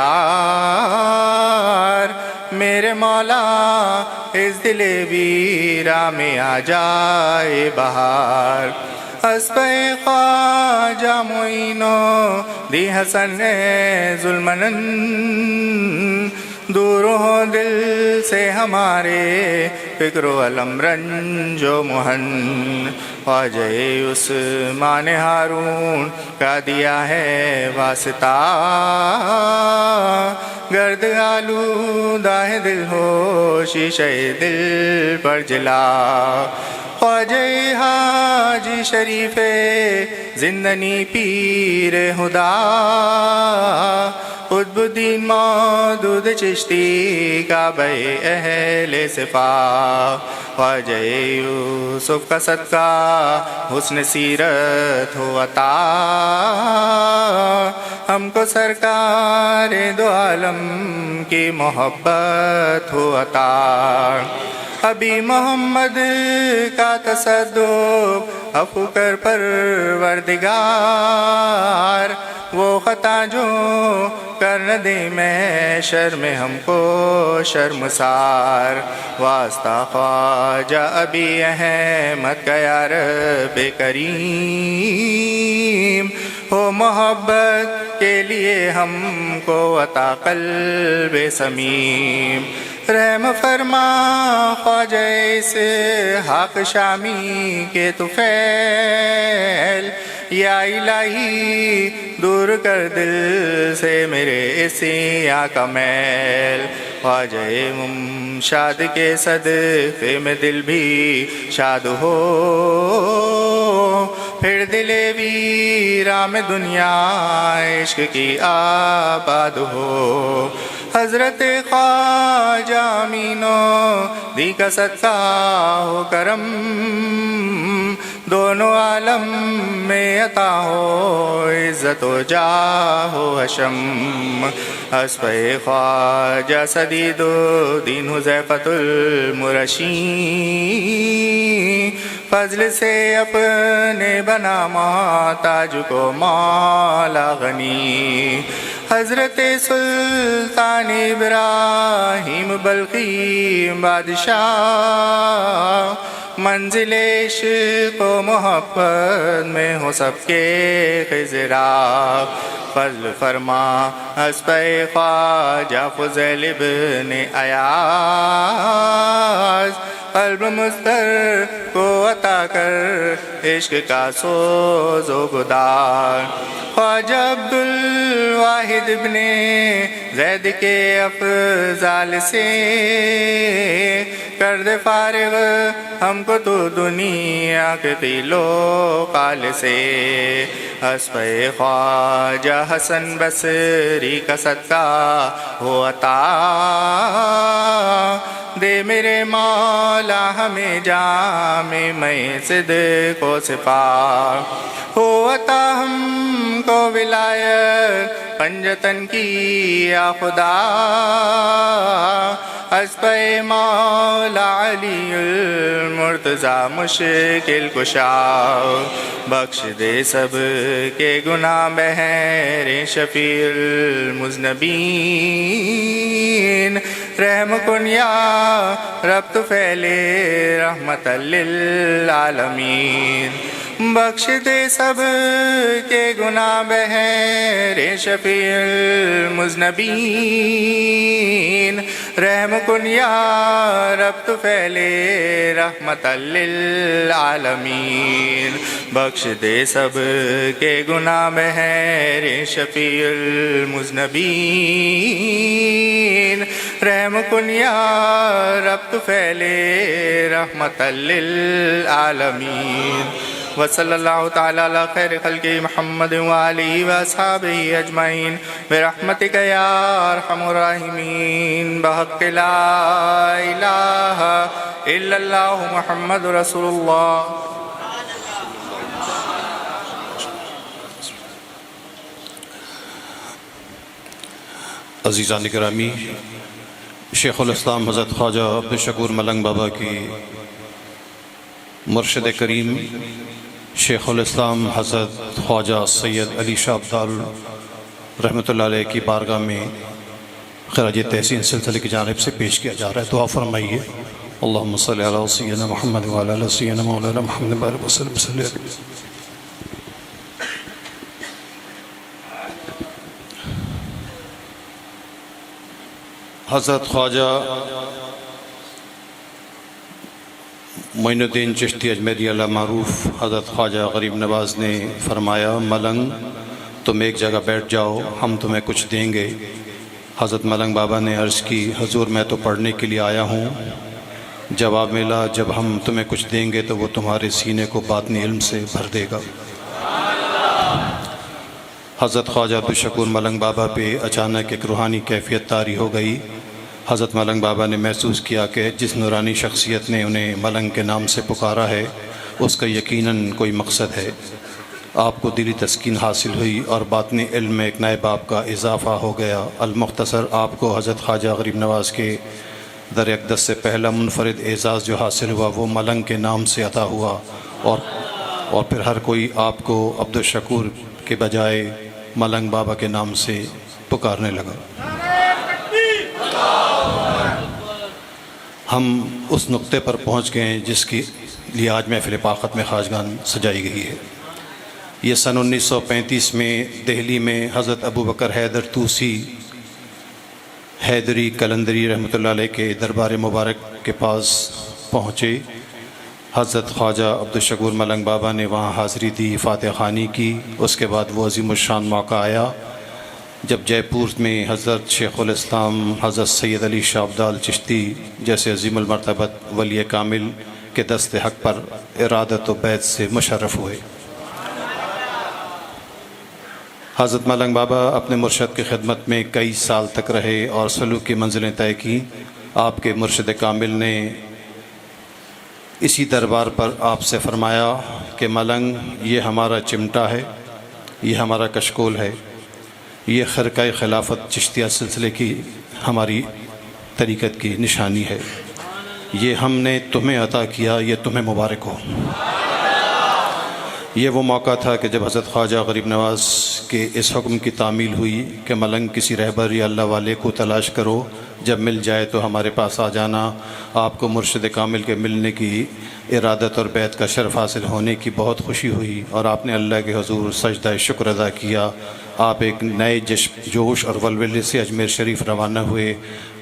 میرے مولا اس دل ویرا میں آ جائے بہار، اسبِ خواجہ معین و دی حسن ذوالمنن، دور ہو دل سے ہمارے فکر و علم رنج و محن، خواجہ عثمان ہارون کا دیا ہے واسطہ، گرد آلودہ ہے دل ہو شیشہ دل پر جلا، خواجہ حاجی شریف زندنی پیر خدا، قطب الدین مودود چشتی کعبہ اہل صفا، خواجہ یوسف کا صدقہ حسن سیرت ہو عطا، ہم کو سرکار دو عالم کی محبت ہو عطا، ابھی محمد کا تصدق عفو کر پروردگار، وہ خطا جو کر نہ دے محشر میں ہم کو شرمسار، واسطہ خواجہ ابی احمد کا یا رب کریم، ہو محبت کے لیے ہم کو عطا قلب سمیم رحم فرما خواجہ اسحاق شامی کے طفیل یا الہی دور کر دل سے میرے سیاہ کا میل خواجہ ممشاد کے صدقے میں دل بھی شاد ہو پھر دل ویران میں دنیا عشق کی آباد ہو حضرت خواجہ امینو دی کا صدقہ ہو کرم دونوں عالم میں عطا ہو عزت و جاہ و حشم اسپہ خواجہ سدید الدین حذیفۃ المرشی فضل سے اپنے بنا محتاج کو مولا غنی حضرت سلطان ابراہیم بلخی بادشاہ منزل عشق و محبت میں ہو سب کے خضرا فضل فرما اسپہ خواجہ فضیل ابن ایاز قلب مضطر کو عطا کر عشق کا سوز و گدار خواجہ عبدالواحد ابن زید کے افضال سے کر دے فارغ ہم کو تو دنیا کے قیل و قال سے اسپہ خواجہ حسن بصری کا صدقہ ہو عطا دے میرے مولا ہمیں جام میں صدق و صفا ہو عطا ہم کو ولایت پنجتن کی یا خدا اسپہ مولا علی المرتضیٰ مشکل کشا بخش دے سب کے گناہ بہر شفیع المذنبین رحم کن یا رب تو پھیلے رحمت للعالمین بخش دے سب کے گناہ بہر شفیع المذنبین رحم کن یا رب تو پھیلے رحمت للعالمین بخش دے سب کے گناہ بہر شفیع المذنبین رحم کن یا رب تو پھیلے رحمت للعالمین وصلی اللہ تعالی علی خیر خلق محمد وآلہ واصحابہ اجمعین برحمتک یا ارحم الراحمین بحق لا الہ الا اللہ محمد رسول اللہ. عزیزان گرامی، شیخ الاسلام حضرت خواجہ عبدالشکور ملنگ بابا کی مرشد کریم شیخ الاسلام حضرت خواجہ سید علی شاہ عبدال رحمۃ اللہ علیہ کی بارگاہ میں خراج تحسین سلسلے کی جانب سے پیش کیا جا رہا ہے. دعا فرمائیے. اللہم صلی علی سیدنا محمد وعلی آل سیدنا مولانا محمد بارک وسلم صلی اللہ علیہ وسلم. حضرت خواجہ معین الدین چشتی اجمیری اللہ معروف حضرت خواجہ غریب نواز نے فرمایا، ملنگ تم ایک جگہ بیٹھ جاؤ، ہم تمہیں کچھ دیں گے. حضرت ملنگ بابا نے عرض کی، حضور میں تو پڑھنے کے لیے آیا ہوں. جواب ملا، جب ہم تمہیں کچھ دیں گے تو وہ تمہارے سینے کو باطنی علم سے بھر دے گا. حضرت خواجہ عبدالشکور ملنگ بابا پہ اچانک ایک روحانی کیفیت طاری ہو گئی. حضرت ملنگ بابا نے محسوس کیا کہ جس نورانی شخصیت نے انہیں ملنگ کے نام سے پکارا ہے اس کا یقیناً کوئی مقصد ہے. آپ کو دلی تسکین حاصل ہوئی اور باطنی علم میں ایک نئے باب کا اضافہ ہو گیا. المختصر آپ کو حضرت خواجہ غریب نواز کے در اقدس سے پہلا منفرد اعزاز جو حاصل ہوا وہ ملنگ کے نام سے عطا ہوا، اور پھر ہر کوئی آپ کو عبدالشکور کے بجائے ملنگ بابا کے نام سے پکارنے لگا. ہم اس نقطے پر پہنچ گئے ہیں جس کی لیے آج محفل پاخت میں خواجگان سجائی گئی ہے. یہ سن 1935 میں دہلی میں حضرت ابو بکر حیدر طوسی حیدری کلندری رحمۃ اللہ علیہ کے دربار مبارک کے پاس پہنچے۔ حضرت خواجہ عبدالشکور ملنگ بابا نے وہاں حاضری دی، فاتح خوانی کی۔ اس کے بعد وہ عظیم الشان موقع آیا جب جے پور میں حضرت شیخ الاسلام حضرت سید علی شاہ عبدال چشتی جیسے عظیم المرتبت ولی کامل کے دست حق پر ارادت و بیعت سے مشرف ہوئے۔ حضرت ملنگ بابا اپنے مرشد کی خدمت میں کئی سال تک رہے اور سلوک کی منزلیں طے کی۔ آپ کے مرشد کامل نے اسی دربار پر آپ سے فرمایا کہ ملنگ، یہ ہمارا چمٹا ہے، یہ ہمارا کشکول ہے، یہ خرقہ خلافت چشتیہ سلسلے کی ہماری طریقت کی نشانی ہے، یہ ہم نے تمہیں عطا کیا، یہ تمہیں مبارک ہو۔ یہ وہ موقع تھا کہ جب حضرت خواجہ غریب نواز کے اس حکم کی تعمیل ہوئی کہ ملنگ کسی رہبر یا اللہ والے کو تلاش کرو، جب مل جائے تو ہمارے پاس آ جانا۔ آپ کو مرشد کامل کے ملنے کی ارادت اور بیعت کا شرف حاصل ہونے کی بہت خوشی ہوئی اور آپ نے اللہ کے حضور سجدہ شکر ادا کیا۔ آپ ایک نئے جوش اور ولولے سے اجمیر شریف روانہ ہوئے۔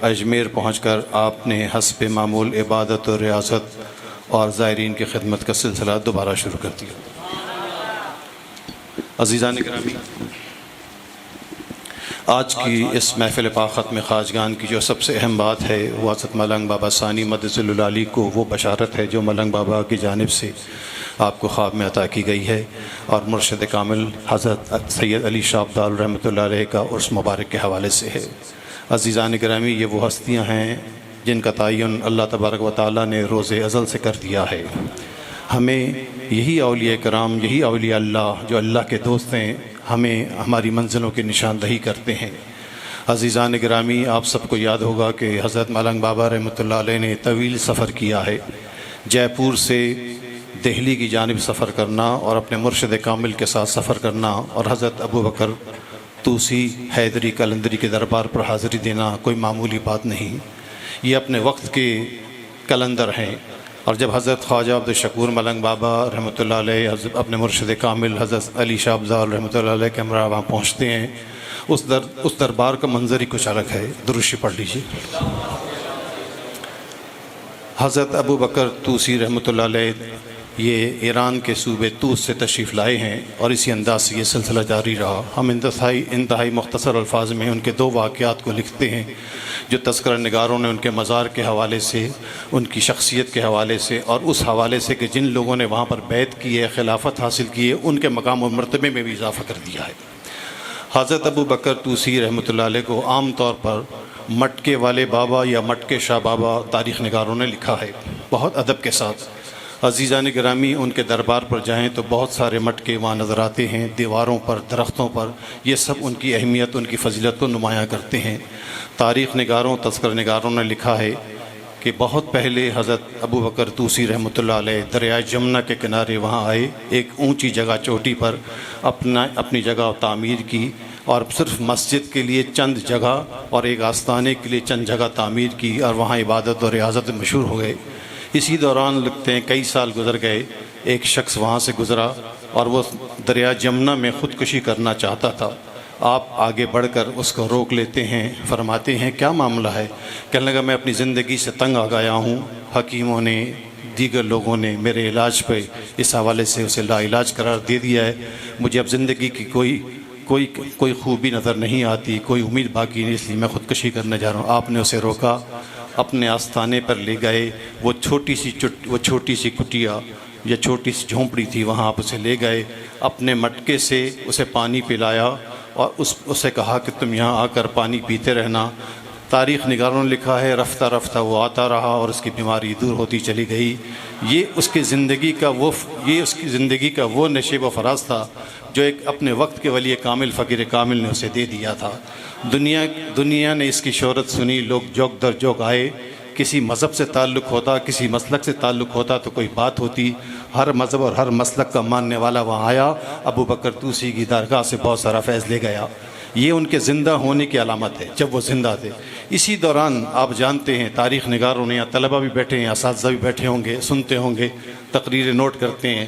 اجمیر پہنچ کر آپ نے حسب معمول عبادت و ریاضت اور زائرین کی خدمت کا سلسلہ دوبارہ شروع کر دیا۔ عزیزان گرامی، آج کی اس محفل پاک میں خواجگان کی جو سب سے اہم بات ہے وہ حضرت ملنگ بابا ثانی مدظ العالی کو وہ بشارت ہے جو ملنگ بابا کی جانب سے آپ کو خواب میں عطا کی گئی ہے، اور مرشد کامل حضرت سید علی شاہ عبدال رحمۃ اللہ علیہ کا عرس مبارک کے حوالے سے ہے۔ عزیزان گرامی، یہ وہ ہستیاں ہیں جن کا تعین اللہ تبارک و تعالیٰ نے روز ازل سے کر دیا ہے۔ ہمیں یہی اولیاء کرام، یہی اولیاء اللہ جو اللہ کے دوست ہیں، ہمیں ہماری منزلوں کی نشاندہی کرتے ہیں۔ عزیزان گرامی، آپ سب کو یاد ہوگا کہ حضرت ملنگ بابا رحمۃ اللہ علیہ نے طویل سفر کیا ہے۔ جے پور سے دہلی کی جانب سفر کرنا اور اپنے مرشد کامل کے ساتھ سفر کرنا اور حضرت ابو بکر طوسی حیدری کلندری کے دربار پر حاضری دینا کوئی معمولی بات نہیں، یہ اپنے وقت کے کلندر ہیں۔ اور جب حضرت خواجہ عبدالشکور ملنگ بابا رحمۃ اللہ علیہ اپنے مرشد کامل حضرت علی شاہ عبدال رحمۃ اللہ علیہ کے ہمراہ وہاں پہنچتے ہیں، اس دربار کا منظر ہی کچھ الگ ہے۔ درود شریف پڑھ لیجیے۔ حضرت ابو بکر طوسی رحمۃ اللہ علیہ یہ ایران کے صوبے طوس سے تشریف لائے ہیں اور اسی انداز سے یہ سلسلہ جاری رہا۔ ہم انتہائی مختصر الفاظ میں ان کے دو واقعات کو لکھتے ہیں جو تذکرہ نگاروں نے ان کے مزار کے حوالے سے، ان کی شخصیت کے حوالے سے اور اس حوالے سے کہ جن لوگوں نے وہاں پر بیعت کی ہے، خلافت حاصل کی ہے، ان کے مقام و مرتبے میں بھی اضافہ کر دیا ہے۔ حضرت ابو بکر طوسی رحمۃ اللہ علیہ کو عام طور پر مٹکے والے بابا یا مٹکے شاہ بابا تاریخ نگاروں نے لکھا ہے، بہت ادب کے ساتھ۔ عزیزان گرامی، ان کے دربار پر جائیں تو بہت سارے مٹکے وہاں نظر آتے ہیں، دیواروں پر، درختوں پر، یہ سب ان کی اہمیت، ان کی فضیلت کو نمایاں کرتے ہیں۔ تاریخ نگاروں، تذکرہ نگاروں نے لکھا ہے کہ بہت پہلے حضرت ابو بکر طوسی رحمۃ اللہ علیہ دریائے جمنا کے کنارے وہاں آئے، ایک اونچی جگہ چوٹی پر اپنی جگہ تعمیر کی اور صرف مسجد کے لیے چند جگہ اور ایک آستانے کے لیے چند جگہ تعمیر کی اور وہاں عبادت اور ریاضت مشہور ہو گئے۔ اسی دوران لگتے ہیں کئی سال گزر گئے، ایک شخص وہاں سے گزرا اور وہ دریا جمنا میں خودکشی کرنا چاہتا تھا۔ آپ آگے بڑھ کر اس کو روک لیتے ہیں، فرماتے ہیں کیا معاملہ ہے؟ کہنے لگا میں اپنی زندگی سے تنگ آ گیا ہوں، حکیموں نے، دیگر لوگوں نے میرے علاج پہ اس حوالے سے اسے لا علاج قرار دے دیا ہے، مجھے اب زندگی کی کوئی خوبی نظر نہیں آتی، کوئی امید باقی نہیں، اس لیے میں خودکشی کرنے جا رہا ہوں۔ آپ نے اسے روکا، اپنے آستانے پر لے گئے، وہ چھوٹی سی کٹیا یا چھوٹی سی جھونپڑی تھی، وہاں آپ اسے لے گئے، اپنے مٹکے سے اسے پانی پلایا اور اسے کہا کہ تم یہاں آ کر پانی پیتے رہنا۔ تاریخ نگاروں نے لکھا ہے رفتہ رفتہ وہ آتا رہا اور اس کی بیماری دور ہوتی چلی گئی۔ یہ اس کی زندگی کا وہ نشیب و فراز تھا جو ایک اپنے وقت کے ولی کامل فقیر کامل نے اسے دے دیا تھا۔ دنیا نے اس کی شہرت سنی، لوگ جوک در جوک آئے، کسی مذہب سے تعلق ہوتا، کسی مسلک سے تعلق ہوتا تو کوئی بات ہوتی، ہر مذہب اور ہر مسلک کا ماننے والا وہاں آیا، ابو بکر طوسی کی درگاہ سے بہت سارا فیض لے گیا۔ یہ ان کے زندہ ہونے کی علامت ہے جب وہ زندہ تھے۔ اسی دوران آپ جانتے ہیں تاریخ نگاروں نے، یا طلبہ بھی بیٹھے ہیں، اساتذہ بھی بیٹھے ہوں گے، سنتے ہوں گے، تقریریں نوٹ کرتے ہیں،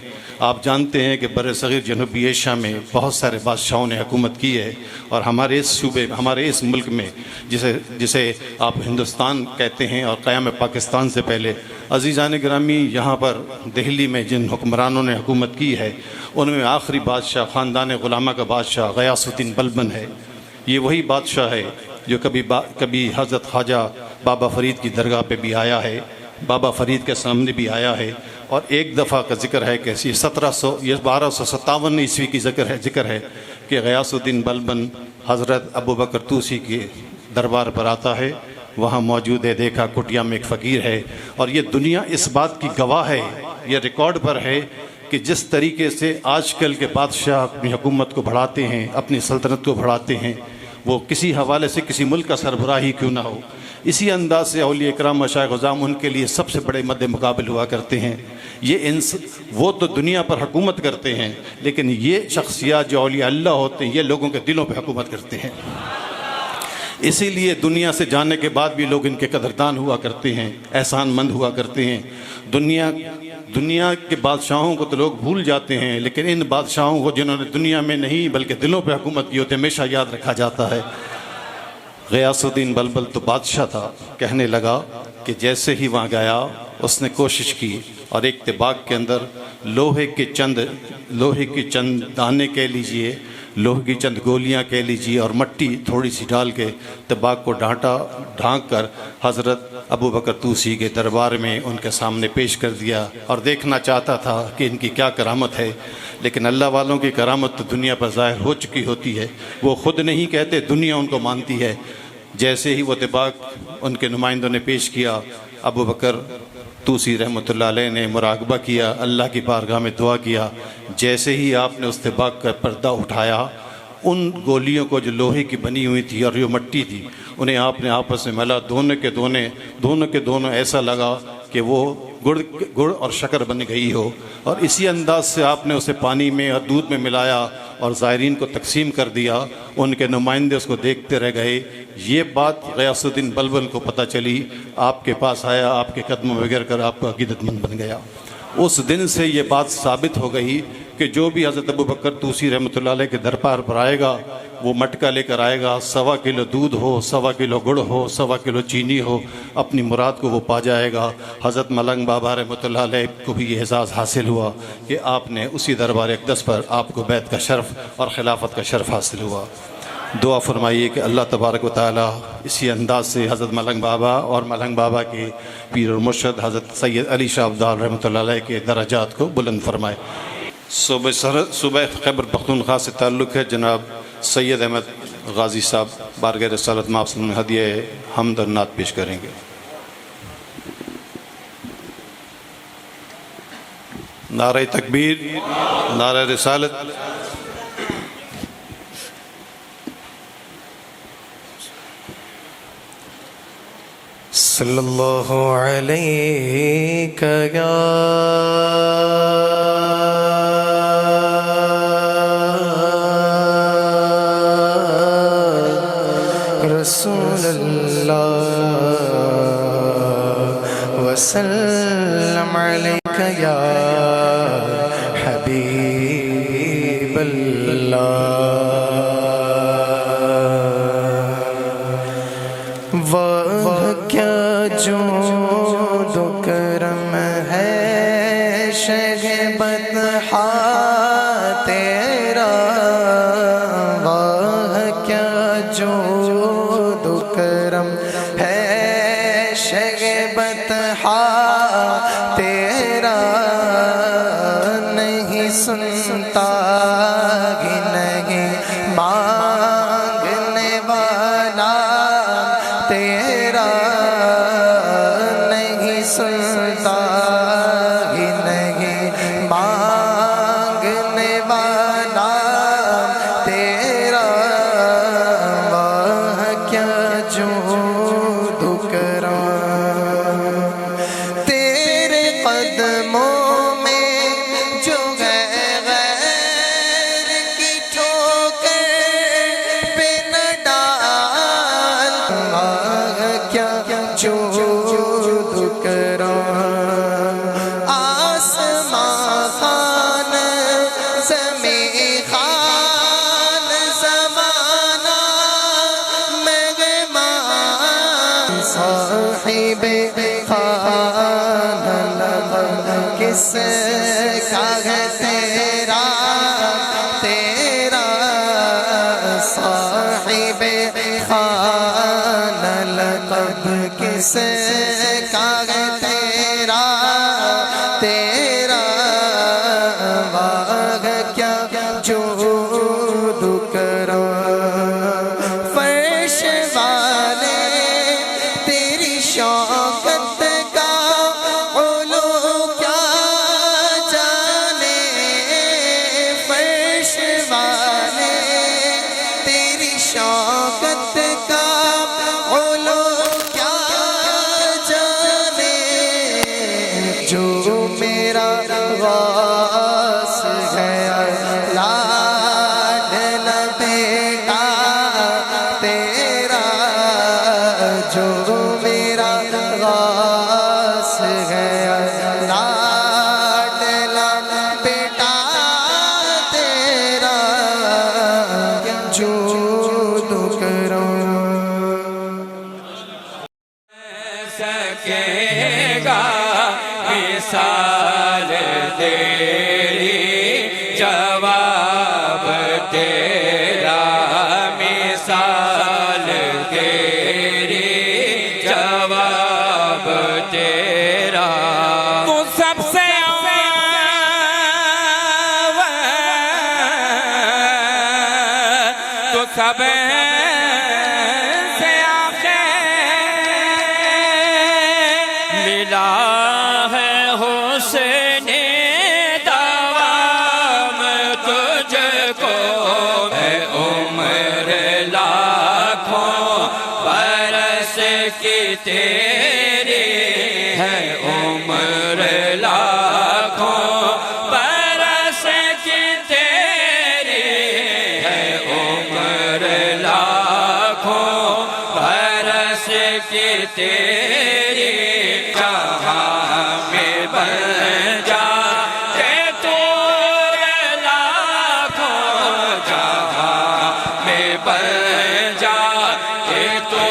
آپ جانتے ہیں کہ بر صغیر جنوبی ایشیا میں بہت سارے بادشاہوں نے حکومت کی ہے، اور ہمارے اس صوبے ہمارے اس ملک میں جسے آپ ہندوستان کہتے ہیں اور قیام پاکستان سے پہلے، عزیزان گرامی، یہاں پر دہلی میں جن حکمرانوں نے حکومت کی ہے ان میں آخری بادشاہ خاندان غلامہ کا بادشاہ غیاث الدین بلبن ہے۔ یہ وہی بادشاہ ہے جو کبھی حضرت خواجہ بابا فرید کی درگاہ پہ بھی آیا ہے، بابا فرید کے سامنے بھی آیا ہے، اور ایک دفعہ کا ذکر ہے کہ 1257 عیسوی کی ذکر ہے کہ غیاث الدین بلبن حضرت ابو بکر طوسی کے دربار پر آتا ہے، وہاں موجود ہے، دیکھا کٹیا میں ایک فقیر ہے، اور یہ دنیا اس بات کی گواہ ہے، یہ ریکارڈ پر ہے کہ جس طریقے سے آج کل کے بادشاہ اپنی حکومت کو بڑھاتے ہیں، اپنی سلطنت کو بڑھاتے ہیں، وہ کسی حوالے سے کسی ملک کا سربراہ ہی کیوں نہ ہو، اسی انداز سے اولیاء اکرام مشائخ عظام ان کے لیے سب سے بڑے مد مقابل ہوا کرتے ہیں۔ وہ تو دنیا پر حکومت کرتے ہیں، لیکن یہ شخصیات جو اولیاء اللہ ہوتے ہیں یہ لوگوں کے دلوں پہ حکومت کرتے ہیں، اسی لیے دنیا سے جانے کے بعد بھی لوگ ان کے قدردان ہوا کرتے ہیں، احسان مند ہوا کرتے ہیں۔ دنیا کے بادشاہوں کو تو لوگ بھول جاتے ہیں، لیکن ان بادشاہوں کو جنہوں نے دنیا میں نہیں بلکہ دلوں پہ حکومت کی ہوتی ہے ہمیشہ یاد رکھا جاتا ہے۔ غیاث الدین بلبل تو بادشاہ تھا، کہنے لگا کہ جیسے ہی وہاں گیا اس نے کوشش کی اور ایک طباق کے اندر لوہے کے چند دانے کہہ لیجئے، لوہے کی چند گولیاں کہہ لیجئے، اور مٹی تھوڑی سی ڈال کے طباق کو ڈھانک کر حضرت ابو بکر طوسی کے دربار میں ان کے سامنے پیش کر دیا، اور دیکھنا چاہتا تھا کہ ان کی کیا کرامت ہے، لیکن اللہ والوں کی کرامت تو دنیا پر ظاہر ہو چکی ہوتی ہے، وہ خود نہیں کہتے، دنیا ان کو مانتی ہے۔ جیسے ہی وہ طباق ان کے نمائندوں نے پیش کیا، ابو بکر طوسی رحمۃ اللہ علیہ نے مراقبہ کیا، اللہ کی بارگاہ میں دعا کیا۔ جیسے ہی آپ نے اس طباق کا پردہ اٹھایا، ان گولیوں کو جو لوہے کی بنی ہوئی تھی اور جو مٹی تھی انہیں آپ نے آپس میں ملا، دونوں کے دونوں ایسا لگا کہ وہ گڑ اور شکر بن گئی ہو، اور اسی انداز سے آپ نے اسے پانی میں اور دودھ میں ملایا اور زائرین کو تقسیم کر دیا۔ ان کے نمائندے اس کو دیکھتے رہ گئے۔ یہ بات غیاث الدین بلبل کو پتہ چلی، آپ کے پاس آیا، آپ کے قدموں میں گر کر آپ کا عقیدت مند بن گیا۔ اس دن سے یہ بات ثابت ہو گئی کہ جو بھی حضرت ابو بکر طوسی رحمۃ اللہ علیہ کے دربار پر آئے گا وہ مٹکا لے کر آئے گا، 1.25 کلو دودھ ہو، 1.25 کلو گڑ ہو، 1.25 کلو چینی ہو، اپنی مراد کو وہ پا جائے گا۔ حضرت ملنگ بابا رحمۃ اللہ علیہ کو بھی یہ اعزاز حاصل ہوا کہ آپ نے اسی دربار اقدس پر آپ کو بیعت کا شرف اور خلافت کا شرف حاصل ہوا۔ دعا فرمائیے کہ اللہ تبارک و تعالی اسی انداز سے حضرت ملنگ بابا اور ملنگ بابا کے پیر اور مرشد حضرت سید علی شاہ ابدال رحمۃ اللہ علیہ کے درجات کو بلند فرمائے۔ صوبہ خیبر پختونخوا سے تعلق ہے جناب سید احمد غازی صاحب بارگاہ رسالت میں آپ سے ہدیہ حمد اور نعت پیش کریں گے۔ نعرہ تکبیر، نعرہ رسالت۔ صلی اللہ علیہ یا رسول اللہ وسلم علیک یا حبیب اللہ۔ واہ کیا جود و کرم ہے شگبت تیرا، واہ کیا جود و کرم ہے شگبت تیرا، نہیں سنتا ہی نہیں مانگنے والا تیرا، سے کاغے تیرا تیرا باغ کیا جود کرو فرش والے تیری شوکت کا علو کیا جانے فرش والے تیری شوکت کا علو کیا جانے جو میرا غوث گیا لاڈلا بیٹا تیرا جو میرا غوث گیا لاڈلا بیٹا تیرا جود کرو سکے گا مثال تیری جواب تیرا مثال تیری جواب تیرا تو سب سے تو سب سے ملا ہے حسن دوام تجھ کو اے عمر لاکھوں برس کی تیری ہے عمر لاکھوں برس کی تیری ہے عمر لاکھوں برس کی تیری جہاں میں بن جا تو لاکھوں جہاں میں بن جا تو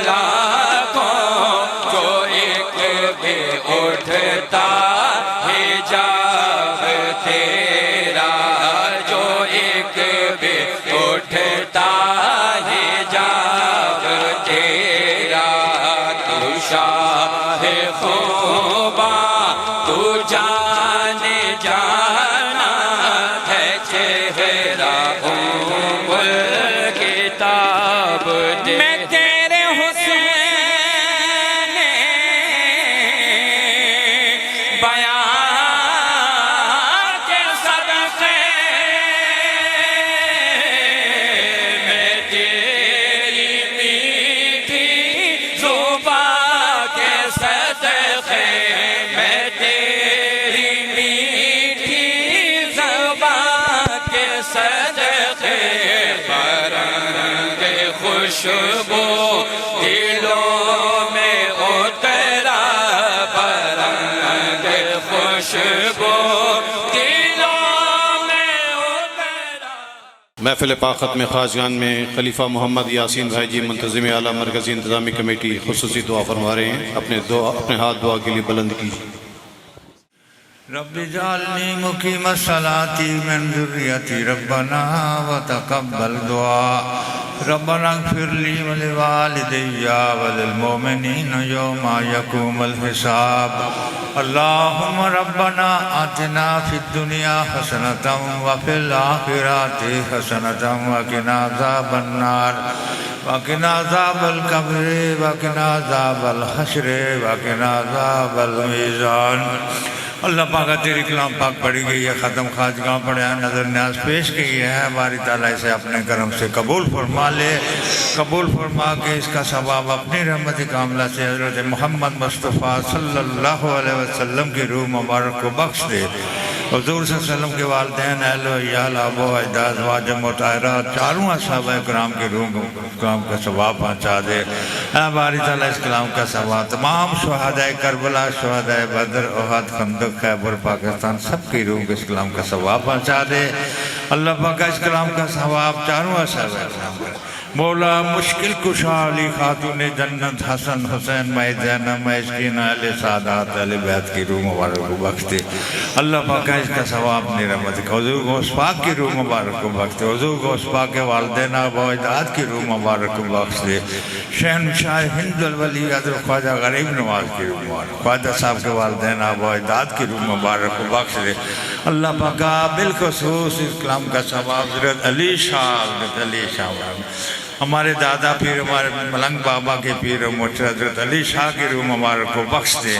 لاکھوں جو ایک بھی اٹھتا حجاب تیرا جو ایک بھی اٹھتا حجاب تیرا تو شاہ خوباں تو جان جانا ہے چہرہ کتاب میں تیرے حسن بیان کے صدقے میں تیری میٹھی زبان کے صدقے میں تیری میٹھی زبان کے صدقے برنگ خوشبو دلوں میں اترا برنگ خوشبو دلوں میں اترا محفل پاخت میں خواجگان میں خلیفہ محمد یاسین بھائی جی منتظم اعلیٰ مرکزی انتظامی کمیٹی خصوصی دعا فرما رہے ہیں. اپنے ہاتھ دعا کے لیے بلند کیجیے. رب اجعلنی مقیم الصلاۃ من ذریتی ربنا وتقبل دعا ربنا اغفر لی ولوالدی وللمؤمنین یوم یقوم الحساب اللہم ربنا آتنا فی الدنیا حسنۃ وفی الآخرۃ حسنۃ وقنا عذاب النار وقنا عذاب القبر وقنا عذاب الحشر وقنا عذاب المیزان. اللہ پاک تیری کلام پاک پڑھی گئی ہے ختم خواجگاں پڑھے ہیں نظر نیاز پیش کی ہے باری تعالیٰ اسے اپنے کرم سے قبول فرما لے قبول فرما کے اس کا ثواب اپنی رحمت کاملہ سے حضرت محمد مصطفیٰ صلی اللہ علیہ وسلم کی روح مبارک کو بخش دے. حضور صلی اللہ علیہ وسلم کے والدین اہل و عیال آبا و اجداد واجب مطہرات چاروں اصحابہ کرام کی روح کلام کا ثواب پہنچا دے. اے باری تعالیٰ اس کلام کا ثواب تمام شہدائے کربلا شہدائے بدر احد خندق خیبر پاکستان سب کی روح اس کلام کا ثواب پہنچا دے. اللہ پاک اس کلام کا ثواب چاروں اصحابہ کرام کا مولا مشکل کشا علی خاتون جنت حسن حسین مائی زینب مائی اسکین اہل سادات اہل بیت کی روح مبارک کو بخش دے. اللہ پاک پاک اس کا ثواب نہیں رحمت کا حضور غوث پاک کی روح مبارک کو بخش دے حضور غوث پاک کے والدین آبا و اجداد کی روح مبارک کو بخش دے شہنشاہ ہند الولی حضرت خواجہ غریب نواز کی روح مبارک خواجہ صاحب کے والدین آبا و اجداد کی روح مبارک کو بخش دے اللہ پاک بالخصوص اس کلام کا ثواب حضرت علی شاہ ہمارے دادا پیر ہمارے ملنگ بابا کے پیر و مرشد حضرت علی شاہ کی روح مبارک کو بخش دے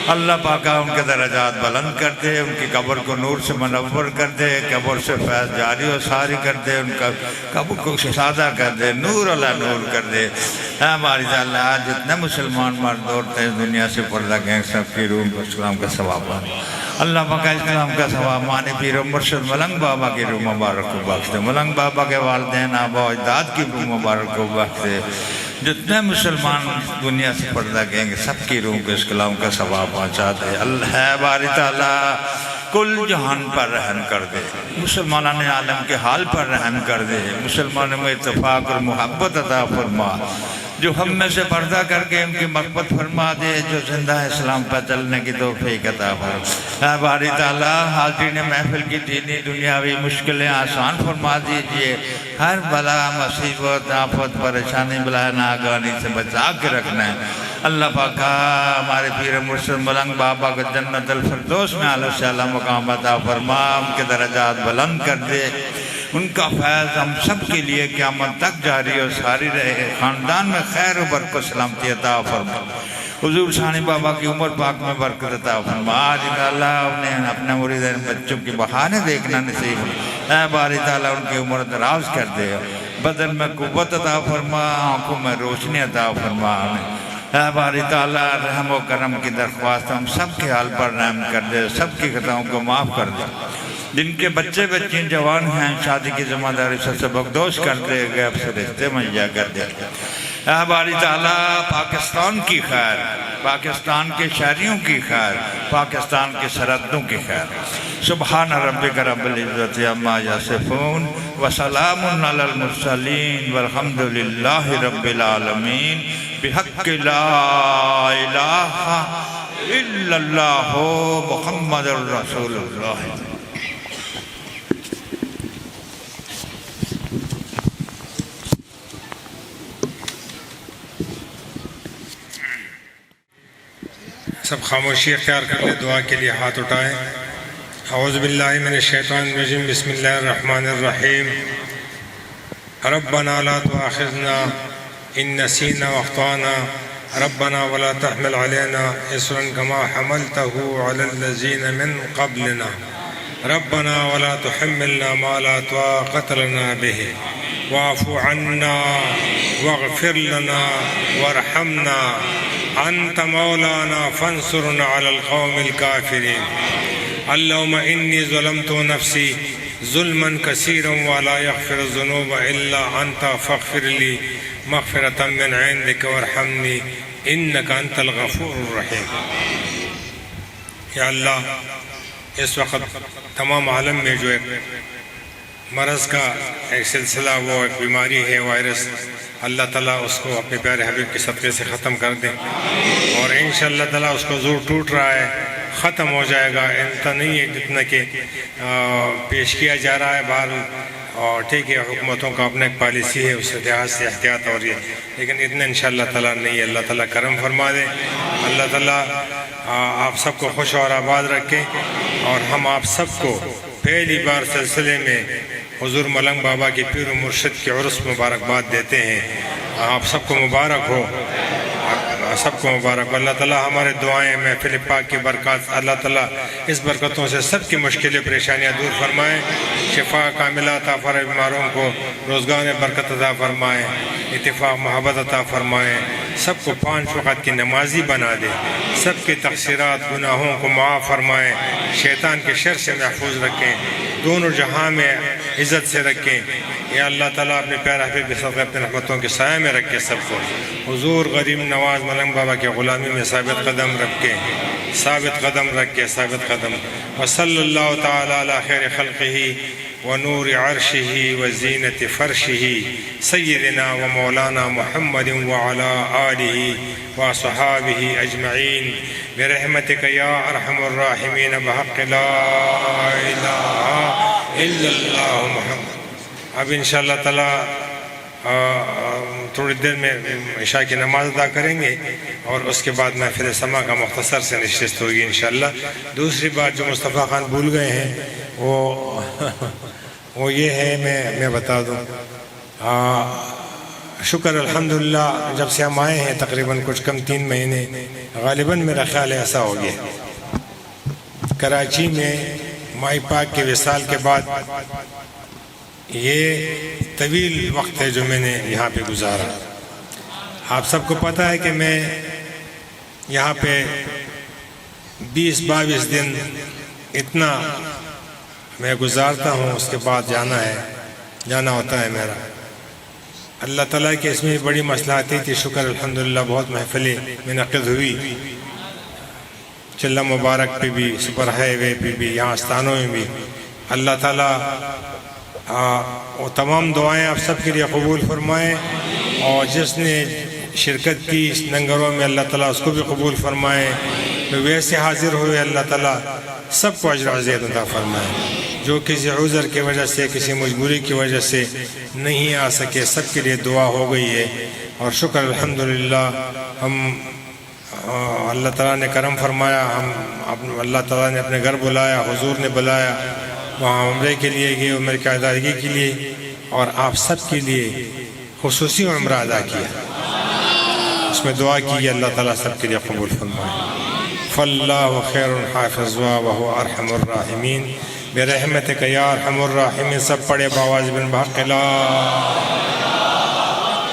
اللہ پاک ان کے درجات بلند کر دے ان کی قبر کو نور سے منور کر دے قبر سے فیض جاری و ساری کر دے ان کا قبر کو سادہ کر دے نور اللہ نور کر دے اے ہماری اللہ آج جتنے مسلمان مرد عورتیں اس دنیا سے پردہ گئے سب کی روح اسلام کا ثواب اللہ پاک اس کلام کا ثواب مانی پیر و مرشد ملنگ بابا کی روح مبارک کو بخش دے ملنگ بابا کے والدین آبا و اجداد کی روح مبارک کو بخش دے جتنے مسلمان دنیا سے پردہ گئیں گے سب کی روح کو اس کلام کا ثواب پہنچا دے اللہ باری تعالیٰ کل جہان پر رحم کر دے مسلمانان عالم کے حال پر رحم کر دے مسلمانوں میں اتفاق اور محبت عطا فرما جو ہم میں سے پردہ کر کے ان کی مغفرت فرما دے جو زندہ اسلام پر چلنے کی توفیق عطا فرما اے باری تعالیٰ حاضرین محفل کی دینی دنیاوی مشکلیں آسان فرما دیجئے ہر بلا مصیبت آفت پریشانی بلا ناگانی سے بچا کے رکھنا ہے اللہ پاک ہمارے پیر مرشد ملنگ بابا کو جنت الفردوس میں اعلیٰ سے اعلیٰ مقام عطا فرما ان کے درجات بلند کر دے ان کا فیض ہم سب کے لیے قیامت تک جاری اور ساری رہے خاندان میں خیر و برکت سلامتی عطا فرما حضور ثانی بابا کی عمر پاک میں برکت عطا فرما آج اللہ انہیں اپنے مریدین بچوں کی بہانے دیکھنا نصیب اے باری تعالیٰ ان کی عمر دراز کر دے بدن میں قوت عطا فرما آنکھوں میں روشنی عطا فرما اے باری تعالیٰ رحم و کرم کی درخواست ہم سب کے حال پر رحم کر دے سب کی خطاؤں کو معاف کر دے جن کے بچے بچیں جوان ہیں شادی کی ذمہ داری سے بخدوش کر دے غیب سے رشتے مہیا کر دے اے باری تعالیٰ پاکستان کی خیر پاکستان کے شہریوں کی خیر پاکستان کے سرحدوں کی خیر سبحان ربک رب العزت عما یصفون وسلام علی المرسلین والحمد للہ رب العالمین بحق لا الہ الا اللہ محمد الرسول اللہ سب خاموشی اختیار کر لیں دعا کے لیے ہاتھ اٹھائیں اعوذ باللہ من الشیطان الرجیم بسم اللہ الرحمن الرحیم ربنا لا تؤاخذنا ان نسینا واخطانا ربنا ولا تحمل علينا إصرا كما حملته على الذين من قبلنا ربنا ولا تحملنا ما لا طاقة لنا به واعف عنا واغفر لنا وارحمنا أنت مولانا فانصرنا على القوم الكافرين اللهم إني ظلمت نفسي ظلما كثيرا ولا يغفر الذنوب إلا أنت فاغفر لي مغفرة من عندك وارحمني إنك أنت الغفور الرحيم یا اللہ اس وقت تمام عالم میں جو ایک مرض کا ایک سلسلہ وہ ایک بیماری ہے وائرس اللہ تعالیٰ اس کو اپنے پیارے حبیب کے صدقے سے ختم کر دے اور انشاءاللہ تعالیٰ اس کو زور ٹوٹ رہا ہے ختم ہو جائے گا اتنا نہیں ہے جتنا کہ پیش کیا جا رہا ہے باہر اور ٹھیک ہے حکومتوں کا اپنا ایک پالیسی ہے اس لحاظ سے احتیاط ہو رہی ہے لیکن اتنا انشاءاللہ تعالیٰ نہیں ہے اللہ تعالیٰ کرم فرما دے اللہ تعالیٰ آپ سب کو خوش اور آباد رکھے اور ہم آپ سب کو پہلی بار سلسلے میں حضور ملنگ بابا کی پیر و مرشد کے عرس مبارکباد دیتے ہیں آپ سب کو مبارک ہو سب کو مبارک ہو اللہ تعالیٰ ہمارے دعائیں محفل پاک کی برکات اللہ تعالیٰ اس برکتوں سے سب کی مشکلیں پریشانیاں دور فرمائیں شفا کاملہ عطا فرمائے بیماروں کو روزگار برکت عطا فرمائیں اتفاق محبت عطا فرمائیں سب کو 5 وقت کی نمازی بنا دے سب کے تقصیرات گناہوں کو معاف فرمائیں شیطان کے شر سے محفوظ رکھیں دونوں جہاں میں عزت سے رکھیں یا اللہ تعالیٰ اپنے پیارے حبیب کے صدقے اپنے رحمتوں کے سائے میں رکھے سب کو حضور غریب نواز ملنگ بابا کے غلامی میں ثابت قدم رکھے ثابت قدم وصلی اللہ تعالیٰ علی خیر خلقہ ونور عرشه وزينة فرشه سيدنا ومولانا محمد وعلى آله وصحابه أجمعين برحمتك يا أرحم الراحمين بحق لا إله إلا الله محمد. اب انشاءاللہ تعالی تھوڑی دیر میں عشاء کی نماز ادا کریں گے اور اس کے بعد محفل سما کا مختصر سے نشست ہوگی انشاءاللہ. دوسری بات جو مصطفیٰ خان بھول گئے ہیں وہ یہ ہے، میں بتا دوں. شکر الحمدللہ جب سے ہم آئے ہیں تقریباً کچھ کم 3 مہینے غالباً میرا خیال ایسا ہو گیا. کراچی میں مائی پاک کے وصال کے بعد یہ طویل وقت ہے جو میں نے یہاں پہ گزارا. آپ سب کو پتہ ہے کہ میں یہاں پہ 20-22 دن اتنا میں گزارتا ہوں، اس کے بعد جانا ہوتا ہے میرا. اللہ تعالیٰ کی اس میں بڑی مصلحتی تھی. شکر الحمدللہ بہت محفلیں منعقد ہوئی، چلہ مبارک پہ بھی، سپر ہائی وے پہ بھی، یہاں استانوں میں بھی. اللہ تعالیٰ وہ تمام دعائیں آپ سب کے لیے قبول فرمائیں، اور جس نے شرکت کی اس لنگروں میں اللہ تعالیٰ اس کو بھی قبول فرمائے. تو ویسے حاضر ہوئے اللہ تعالیٰ سب کو اجر عظیم عطا فرمائے. جو کسی عذر کی وجہ سے، کسی مجبوری کی وجہ سے نہیں آ سکے، سب کے لیے دعا ہو گئی ہے. اور شکر الحمدللہ ہم اللہ تعالیٰ نے کرم فرمایا، اللہ تعالیٰ نے اپنے گھر بلایا، حضور نے بلایا، وہاں عمرے کے لیے گئے، عمرے کی ادائیگی کے لیے، اور آپ سب کے لیے خصوصی عمرہ ادا کیا. اس میں دعا کی اللہ تعالیٰ سب کے لیے قبول فرمائے. فاللہ خیر حافظ وهو ارحم الراحمین برحمتک یا ارحم الراحمین. سب پڑھے باواز بن بحق لا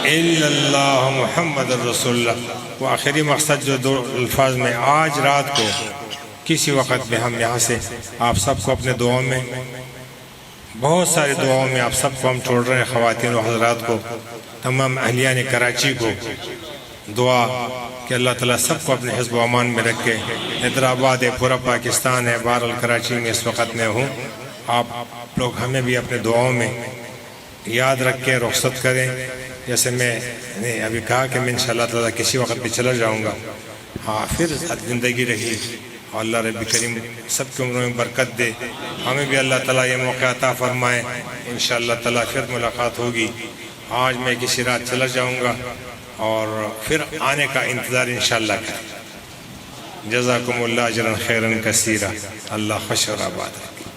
الا اللہ محمد الرسول اللہ. وہ آخری مقصد جو 2 الفاظ میں، آج رات کو کسی وقت میں ہم یہاں سے آپ سب کو اپنے دعاؤں میں، بہت ساری دعاؤں میں آپ سب کو ہم چھوڑ رہے ہیں. خواتین و حضرات کو، تمام اہلیان کراچی کو دعا کہ اللہ تعالیٰ سب کو اپنے حزب و امان میں رکھے. حیدرآباد ہے، پورا پاکستان ہے، بہرحال کراچی میں اس وقت میں ہوں. آپ لوگ ہمیں بھی اپنے دعاؤں میں یاد رکھ کے رخصت کریں. جیسے میں نے ابھی کہا کہ میں انشاءاللہ تعالیٰ کسی وقت بھی چلا جاؤں گا. پھر زندگی رہی، اور اللہ رب کریم سب کی عمروں میں برکت دے. ہمیں بھی اللہ تعالیٰ یہ موقع عطا فرمائے. انشاءاللہ تعالیٰ پھر ملاقات ہوگی. آج میں کسی رات چلا جاؤں گا اور پھر آنے کا انتظار انشاءاللہ کریں. جزاکم اللہ اجرا خیرا کثیرا. اللہ خوش اور آباد رکھے.